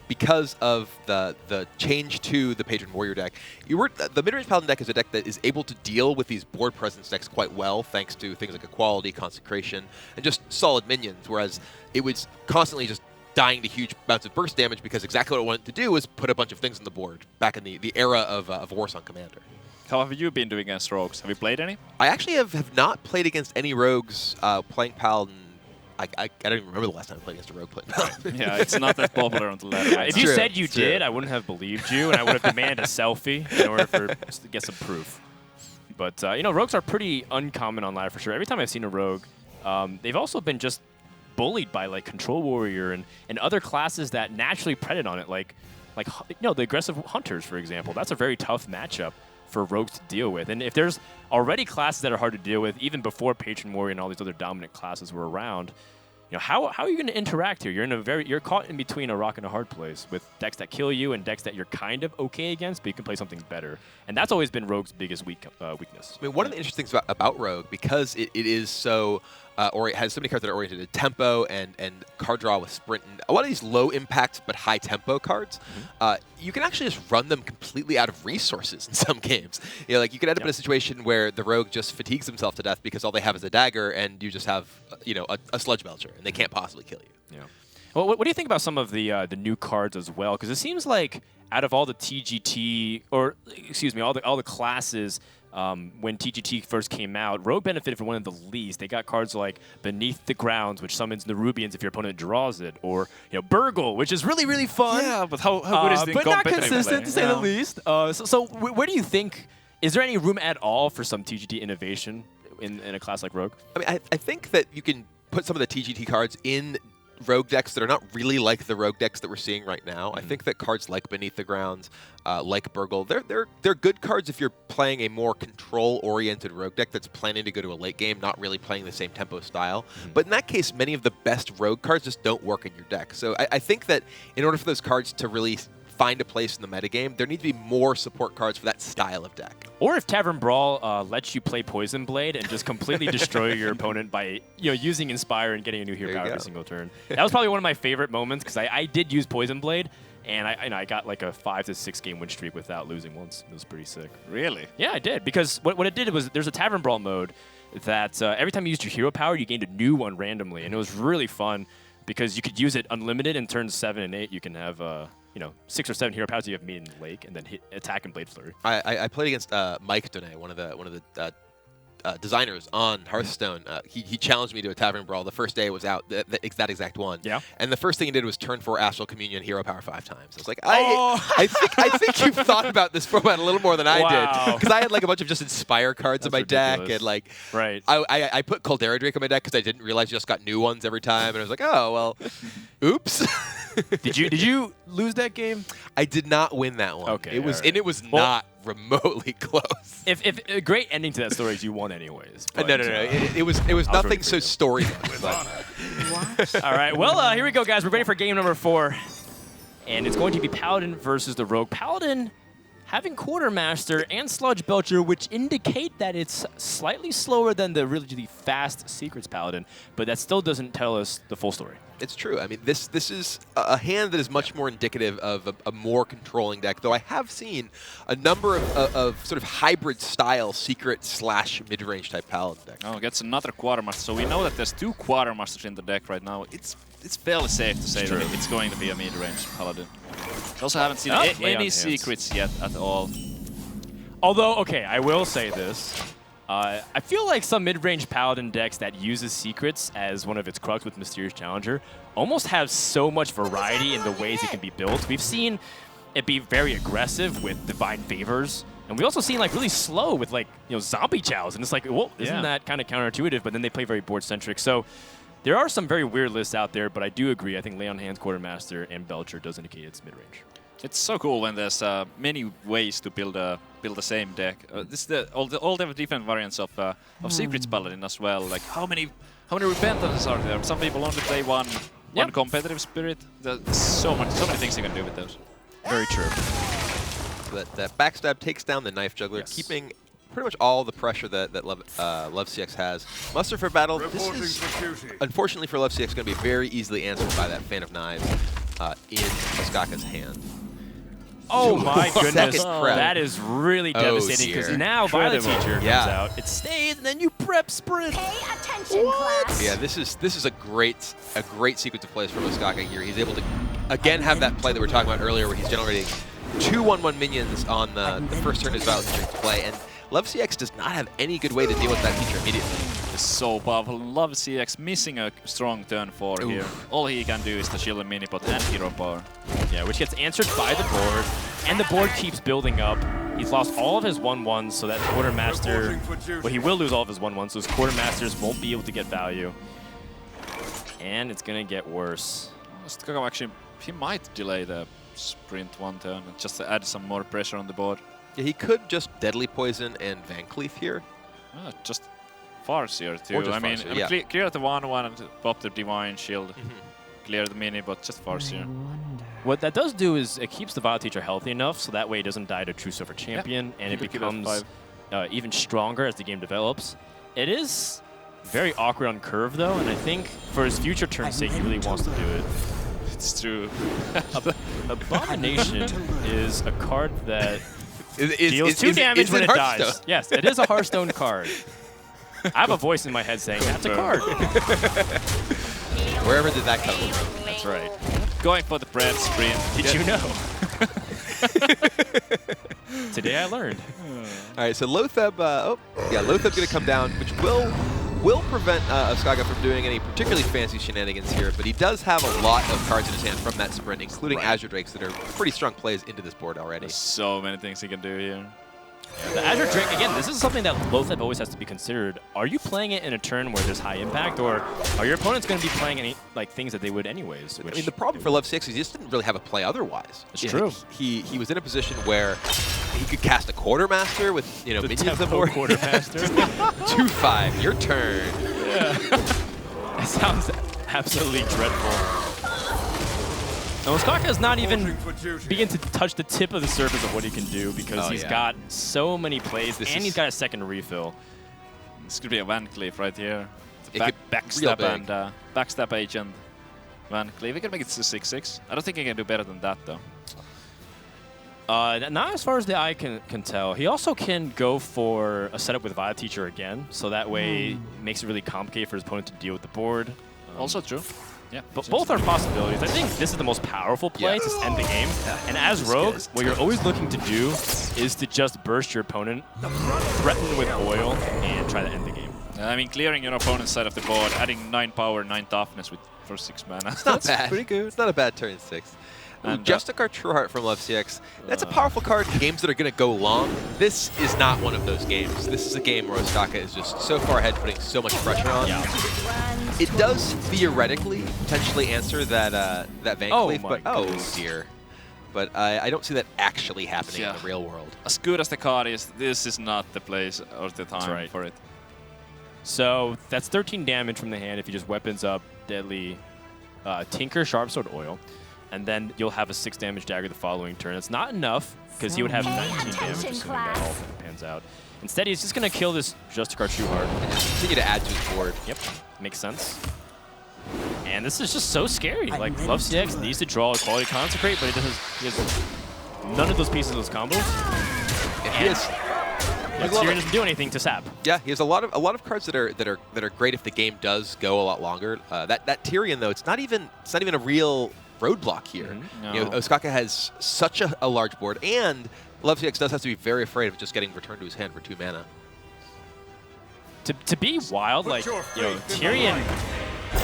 Speaker 3: because of the change to the Patron Warrior deck. The mid-range Paladin deck is a deck that is able to deal with these board presence decks quite well, thanks to things like Equality, Consecration, and just solid minions, whereas it was constantly just dying to huge amounts of burst damage because exactly what it wanted to do was put a bunch of things on the board back in the era of Warsong Commander.
Speaker 5: How have you been doing against rogues? Have you played any?
Speaker 3: I actually have not played against any rogues playing Paladin. I don't even remember the last time I played against a rogue playing Paladin.
Speaker 5: Yeah, it's not that popular on the ladder.
Speaker 4: If you said you did, I wouldn't have believed you, and I would have demanded a selfie in order to get some proof. But, you know, rogues are pretty uncommon on ladder for sure. Every time I've seen a rogue, they've also been just bullied by, like, Control Warrior and other classes that naturally predate on it, like you know, the aggressive Hunters, for example. That's a very tough matchup for rogues to deal with. And if there's already classes that are hard to deal with, even before Patron Warrior and all these other dominant classes were around, you know, how are you going to interact here? You're caught in between a rock and a hard place with decks that kill you and decks that you're kind of okay against, but you can play something better. And that's always been Rogue's biggest weakness.
Speaker 3: I mean, one of the interesting things about Rogue, because it is so, or it has so many cards that are oriented to tempo and card draw with sprint, and a lot of these low impact but high tempo cards, you can actually just run them completely out of resources in some games. You know, like you could end up in a situation where the Rogue just fatigues himself to death because all they have is a dagger, and you just have, you know, a Sludge Belcher, and they can't possibly kill you.
Speaker 4: Yeah. Well, what do you think about some of the new cards as well? Because it seems like out of all the TGT, or excuse me, all the classes, when TGT first came out, Rogue benefited from one of the least. They got cards like Beneath the Grounds, which summons Nerubians if your opponent draws it, or Burgle, which is really, really fun.
Speaker 5: Yeah, but how good is the
Speaker 4: but not
Speaker 5: competitive
Speaker 4: consistent,
Speaker 5: play?
Speaker 4: to say the least. So where do you think, is there any room at all for some TGT innovation in a class like Rogue?
Speaker 3: I mean, I think that you can put some of the TGT cards in Rogue decks that are not really like the Rogue decks that we're seeing right now. I think that cards like Beneath the Grounds, like Burgle, they're good cards if you're playing a more control-oriented Rogue deck that's planning to go to a late game, not really playing the same tempo style. But in that case, many of the best Rogue cards just don't work in your deck. So I think that in order for those cards to really find a place in the metagame, there need to be more support cards for that style of deck.
Speaker 4: Or if Tavern Brawl lets you play Poison Blade and just completely destroy your opponent by using Inspire and getting a new hero power every single turn. That was probably one of my favorite moments because I did use Poison Blade, and I got like a 5 to 6 game win streak without losing once. It was pretty sick.
Speaker 5: Really?
Speaker 4: Yeah, I did, because what it did was there's a Tavern Brawl mode that every time you used your hero power, you gained a new one randomly, and it was really fun because you could use it unlimited in turns 7 and 8. You can have 6 or 7 hero powers. You have Meat and Lake, and then hit attack and Blade Flurry.
Speaker 3: I played against Mike Donet, one of the designers on Hearthstone. He challenged me to a Tavern Brawl. The first day it was out, that exact one.
Speaker 4: Yeah.
Speaker 3: And the first thing he did was turn 4 Astral Communion hero power 5 times. I was like, I think you've thought about this format a little more than I did, because I had like a bunch of just Inspire cards in my deck, and like I put Caldera Drake on my deck because I didn't realize you just got new ones every time, and I was like, oh well, oops.
Speaker 4: Did you lose that game?
Speaker 3: I did not win that one.
Speaker 4: Okay,
Speaker 3: it was
Speaker 4: right.
Speaker 3: and it was not remotely close.
Speaker 4: If a great ending to that story is you won anyways.
Speaker 3: No. It was nothing so story.
Speaker 4: All right. Well, here we go, guys. We're ready for game number 4, and it's going to be Paladin versus the Rogue. Paladin having Quartermaster and Sludge Belcher, which indicate that it's slightly slower than the really fast Secrets Paladin, but that still doesn't tell us the full story.
Speaker 3: It's true. I mean, this is a hand that is much more indicative of a more controlling deck, though I have seen a number of sort of hybrid style secret / mid-range type Paladin deck.
Speaker 5: Oh, gets another Quartermaster. So we know that there's 2 Quartermasters in the deck right now. It's fairly safe to say that it's going to be a mid-range Paladin. We also haven't seen any secrets yet at all.
Speaker 4: Although, okay, I will say this. I feel like some mid-range Paladin decks that uses secrets as one of its crux with Mysterious Challenger almost have so much variety in the ways it can be built. We've seen it be very aggressive with Divine Favors, and we've also seen like really slow with like Zombie Chows, and it's like, well, isn't that kind of counterintuitive? But then they play very board-centric. So There are some very weird lists out there, but I do agree. I think Lay on Hands, Quartermaster, and Belcher does indicate it's mid-range.
Speaker 5: It's so cool when there's many ways to build the same deck. This is all the different variants of Secrets Paladin as well. Like how many repentances are there? Some people only play one competitive spirit. There's so many things you can do with those.
Speaker 4: Very true.
Speaker 3: That backstab takes down the Knife Juggler,
Speaker 4: Yes.
Speaker 3: keeping pretty much all the pressure that LoveCX has. Muster for battle. This is, unfortunately for LoveCX, going to be very easily answered by that Fan of Knives in Oskaka's hand.
Speaker 4: Oh my goodness,
Speaker 3: Second prep.
Speaker 4: that is really devastating because
Speaker 3: dear.
Speaker 4: now Violet Teacher comes
Speaker 3: Yeah.
Speaker 4: out. It stays, and then you prep sprint.
Speaker 6: Pay attention, class.
Speaker 3: Yeah, this is a great sequence of plays from Oskaka here. He's able to again have that play that we were talking about earlier, where he's generating 2 1/1 minions on the first turn of his Violet Teacher play, and LoveCX does not have any good way to deal with that feature immediately.
Speaker 5: It's so powerful. LoveCX missing a strong turn 4 here. All he can do is the shield and minipot and hero power.
Speaker 4: Yeah, which gets answered by the board, and the board keeps building up. He's lost all of his 1/1s, so that Quartermaster, well, he will lose all of his 1/1s, so his Quartermasters won't be able to get value. And it's gonna get worse.
Speaker 5: Oskaka actually, he might delay the sprint 1 turn just to add some more pressure on the board.
Speaker 3: Yeah, he could just Deadly Poison and Van Cleef here.
Speaker 5: Just Farseer too.
Speaker 3: Or just
Speaker 5: I mean,
Speaker 3: Farseer, yeah.
Speaker 5: clear the 1/1 and pop the Divine Shield. Clear the mini, but just Farseer.
Speaker 4: What that does do is it keeps the Violet Teacher healthy enough so that way it doesn't die to True Silver Champion, and it
Speaker 5: Keep it
Speaker 4: becomes even stronger as the game develops. It is very awkward on curve though, and I think for his future turn's sake, he really wants to do it.
Speaker 5: It's true.
Speaker 4: Abomination is a card that
Speaker 3: Is
Speaker 4: deals 2 damage
Speaker 3: it's
Speaker 4: when
Speaker 3: in
Speaker 4: it dies.
Speaker 3: Hearthstone.
Speaker 4: Yes, it is a Hearthstone card. I have a voice in my head saying that's a card.
Speaker 3: Wherever did that come from?
Speaker 4: That's right.
Speaker 5: Going for the bread sprint.
Speaker 4: Did you know? Today I learned.
Speaker 3: All right, so Lotheb, Lotheb going to come down, which will prevent Oskaka from doing any particularly fancy shenanigans here, but he does have a lot of cards in his hand from that sprint, including Azure Drakes that are pretty strong plays into this board already.
Speaker 5: There's so many things he can do here.
Speaker 4: The Azure Drake, again, this is something that Lotheb always has to be considered. Are you playing it in a turn where there's high impact, or are your opponents going to be playing any things that they would anyways?
Speaker 3: I mean, the problem for LoveCX is he just didn't really have a play otherwise.
Speaker 4: It's true.
Speaker 3: He was in a position where he could cast a Quartermaster with minions on board.
Speaker 4: Quartermaster.
Speaker 3: 2/5, your turn.
Speaker 4: That sounds absolutely dreadful. And Oskaka has not even begin to touch the tip of the surface of what he can do because he's got so many plays and he's got a second refill.
Speaker 5: This could be a Van Cleef right here.
Speaker 3: It could
Speaker 5: Backstab
Speaker 3: real
Speaker 5: and backstab agent. Van Cleef. We can make it to 6/6. I don't think he can do better than that though.
Speaker 4: Not as far as the eye can tell. He also can go for a setup with Violet Teacher again, so that way it makes it really complicated for his opponent to deal with the board.
Speaker 5: Also true. Yeah,
Speaker 4: but both are possibilities. I think this is the most powerful play to end the game. And as Rogue, what you're always looking to do is to just burst your opponent, threaten with oil, and try to end the game.
Speaker 5: I mean, clearing your opponent's side of the board, adding 9 power, 9 toughness for 6 mana.
Speaker 3: It's not bad. Pretty good. It's not a bad turn 6.
Speaker 5: And
Speaker 3: Justicar Trueheart from LoveCX. That's a powerful card in games that are going to go long. This is not one of those games. This is a game where Oskaka is just so far ahead, putting so much pressure on.
Speaker 4: Yeah.
Speaker 3: It does theoretically potentially answer that Van Cleef, but
Speaker 4: goodness.
Speaker 3: dear. But I don't see that actually happening in the real world.
Speaker 5: As good as the card is, this is not the place or the time for it.
Speaker 4: So that's 13 damage from the hand if you just weapons up Deadly Tinker, Sharp Sword, Oil. And then you'll have a 6 damage dagger the following turn. It's not enough, because he would have 19 damage assuming that all pans out. Instead, he's just going to kill this Justicar Trueheart.
Speaker 3: And just continue to add to his board.
Speaker 4: Yep, makes sense. And this is just so scary. Like, LoveCX needs to draw a quality Consecrate, but he has none of those pieces of those combos. Tyrion doesn't do anything to sap.
Speaker 3: Yeah, he has a lot of cards that are great if the game does go a lot longer. That Tyrion though, it's not even a real roadblock here.
Speaker 5: No.
Speaker 3: Oskaka has such a large board, and LoveCX does have to be very afraid of just getting returned to his hand for 2 mana.
Speaker 4: To be wild, like, Tyrion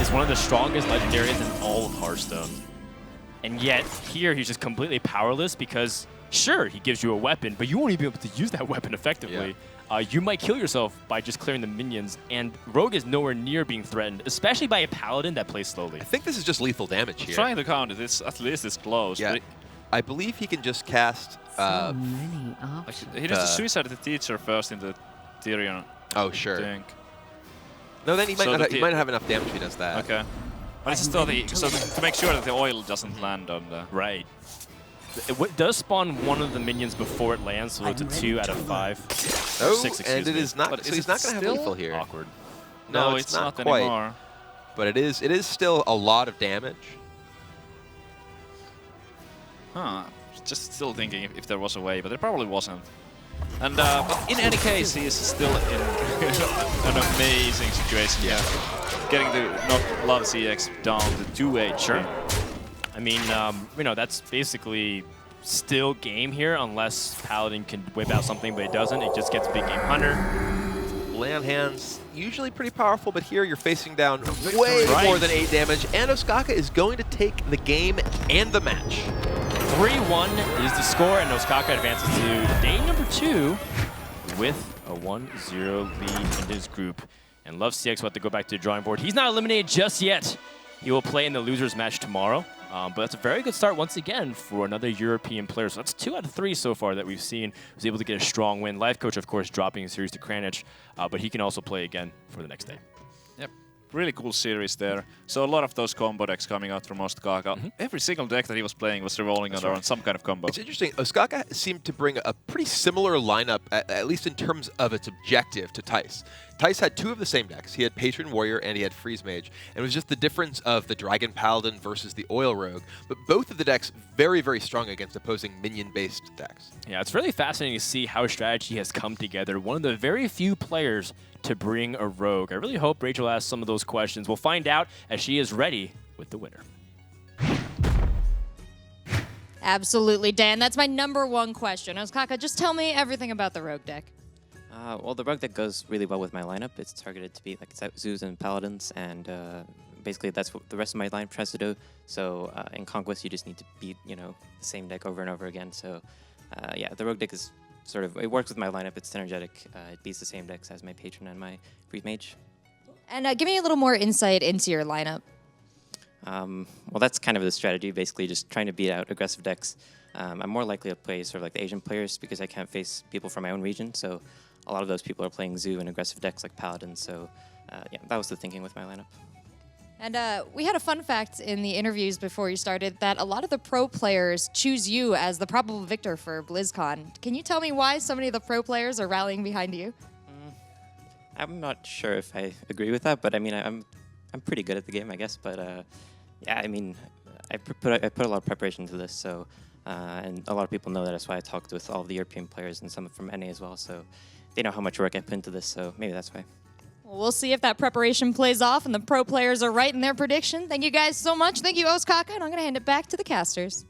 Speaker 4: is one of the strongest legendaries in all of Hearthstone. And yet, here he's just completely powerless because, sure, he gives you a weapon, but you won't even be able to use that weapon effectively. You might kill yourself by just clearing the minions, and Rogue is nowhere near being threatened, especially by a paladin that plays slowly.
Speaker 3: I think this is just lethal damage here.
Speaker 5: Trying to count it, it's, at least it's close.
Speaker 3: Yeah.
Speaker 5: But
Speaker 3: I believe he can just cast...
Speaker 6: So many options.
Speaker 5: he needs to suicide the teacher first in the Tyrion.
Speaker 3: Oh, sure.
Speaker 5: Think.
Speaker 3: No, then he might,
Speaker 5: So
Speaker 3: not
Speaker 5: the
Speaker 3: he might not have enough damage if he does that.
Speaker 5: Okay. But it's still to make sure that the oil doesn't land on the...
Speaker 4: Right. It does spawn one of the minions before it lands, so it's a 2 out of 5.
Speaker 3: Oh,
Speaker 4: 6,
Speaker 3: and
Speaker 4: excuse
Speaker 3: it
Speaker 4: me.
Speaker 3: is not.
Speaker 5: But
Speaker 3: So
Speaker 5: is
Speaker 3: he's
Speaker 5: it
Speaker 3: not going to have
Speaker 5: still
Speaker 3: lethal here.
Speaker 4: Awkward.
Speaker 5: No,
Speaker 3: it's
Speaker 5: not
Speaker 3: quite.
Speaker 5: anymore.
Speaker 3: But it is still a lot of damage.
Speaker 5: Huh. Just still thinking if there was a way, but there probably wasn't. And but in any case, he is still in an amazing situation. Yeah. Getting to knock LoveCX down to 2-8.
Speaker 4: Sure. I mean, that's basically still game here unless Paladin can whip out something, but it doesn't. It just gets big game Hunter.
Speaker 3: Land hands usually pretty powerful, but here you're facing down way more than 8 damage, and Oskaka is going to take the game and the match.
Speaker 4: 3-1 is the score, and Oskaka advances to day number 2 with a 1-0 lead in his group. And LoveCX will have to go back to the drawing board. He's not eliminated just yet. He will play in the losers match tomorrow. But that's a very good start once again for another European player. So that's 2 out of 3 so far that we've seen. He was able to get a strong win. Life Coach, of course, dropping a series to Kranich, but he can also play again for the next day.
Speaker 5: Yep. Really cool series there. So a lot of those combo decks coming out from Oskaka. Every single deck that he was playing was revolving around some kind of combo.
Speaker 3: It's interesting. Oskaka seemed to bring a pretty similar lineup, at least in terms of its objective, to Tice. Tice had 2 of the same decks. He had Patron Warrior and he had Freeze Mage. And it was just the difference of the Dragon Paladin versus the Oil Rogue. But both of the decks very, very strong against opposing minion-based decks.
Speaker 4: Yeah, it's really fascinating to see how strategy has come together. One of the very few players to bring a rogue. I really hope Rachel asks some of those questions. We'll find out as she is ready with the winner.
Speaker 7: Absolutely, Dan. That's my #1 question. Oskaka, just tell me everything about the rogue deck.
Speaker 1: Well, the rogue deck goes really well with my lineup. It's targeted to be like Zeus and Paladins, and basically that's what the rest of my lineup tries to do. So in Conquest, you just need to beat, the same deck over and over again. So yeah, the rogue deck is sort of, it works with my lineup. It's synergetic. It beats the same decks as my Patron and my Freeze Mage.
Speaker 7: And give me a little more insight into your lineup.
Speaker 1: Well, that's kind of the strategy, basically just trying to beat out aggressive decks. I'm more likely to play sort of like the Asian players because I can't face people from my own region. So a lot of those people are playing Zoo and aggressive decks like Paladin. So yeah, that was the thinking with my lineup.
Speaker 7: And we had a fun fact in the interviews before you started that a lot of the pro players choose you as the probable victor for BlizzCon. Can you tell me why so many of the pro players are rallying behind you?
Speaker 1: I'm not sure if I agree with that, but I mean, I'm pretty good at the game, I guess. But yeah, I mean, I put a lot of preparation into this, so and a lot of people know that. That's why I talked with all of the European players and some from NA as well. So they know how much work I put into this, so maybe that's why.
Speaker 7: Well, we'll see if that preparation plays off and the pro players are right in their prediction. Thank you guys so much. Thank you, Oskaka, and I'm going to hand it back to the casters.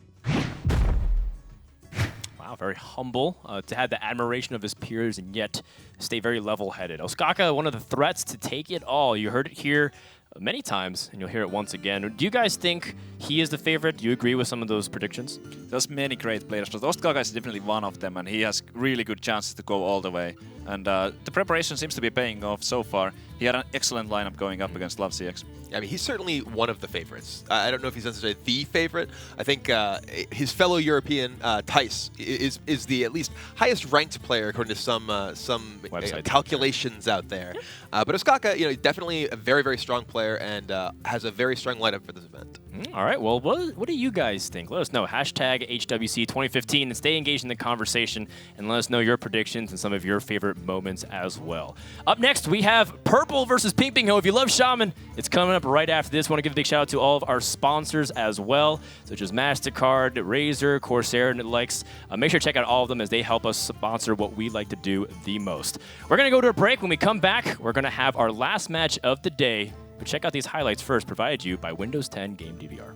Speaker 4: Wow, very humble to have the admiration of his peers and yet stay very level-headed. Oskaka, one of the threats to take it all. You heard it here many times, and you'll hear it once again. Do you guys think he is the favorite? Do you agree with some of those predictions?
Speaker 5: There's many great players, but Oskaka is definitely one of them, and he has really good chances to go all the way. And the preparation seems to be paying off so far. He had an excellent lineup going up against LoveCX.
Speaker 3: I mean, he's certainly one of the favorites. I don't know if he's necessarily the favorite. I think his fellow European, Tice, is the at least highest ranked player according to some calculations out there. But Oskaka, definitely a very, very strong player and has a very strong lineup for this event.
Speaker 4: All right, well, what do you guys think? Let us know. Hashtag HWC 2015 and stay engaged in the conversation and let us know your predictions and some of your favorite moments as well. Up next, we have Purple versus Ping Ping Ho. If you love Shaman, it's coming up right after this. Want to give a big shout out to all of our sponsors as well, such as MasterCard, Razer, Corsair, and the likes. Make sure to check out all of them as they help us sponsor what we like to do the most. We're going to go to a break. When we come back, we're going to have our last match of the day. But check out these highlights first, provided to you by Windows 10 Game DVR.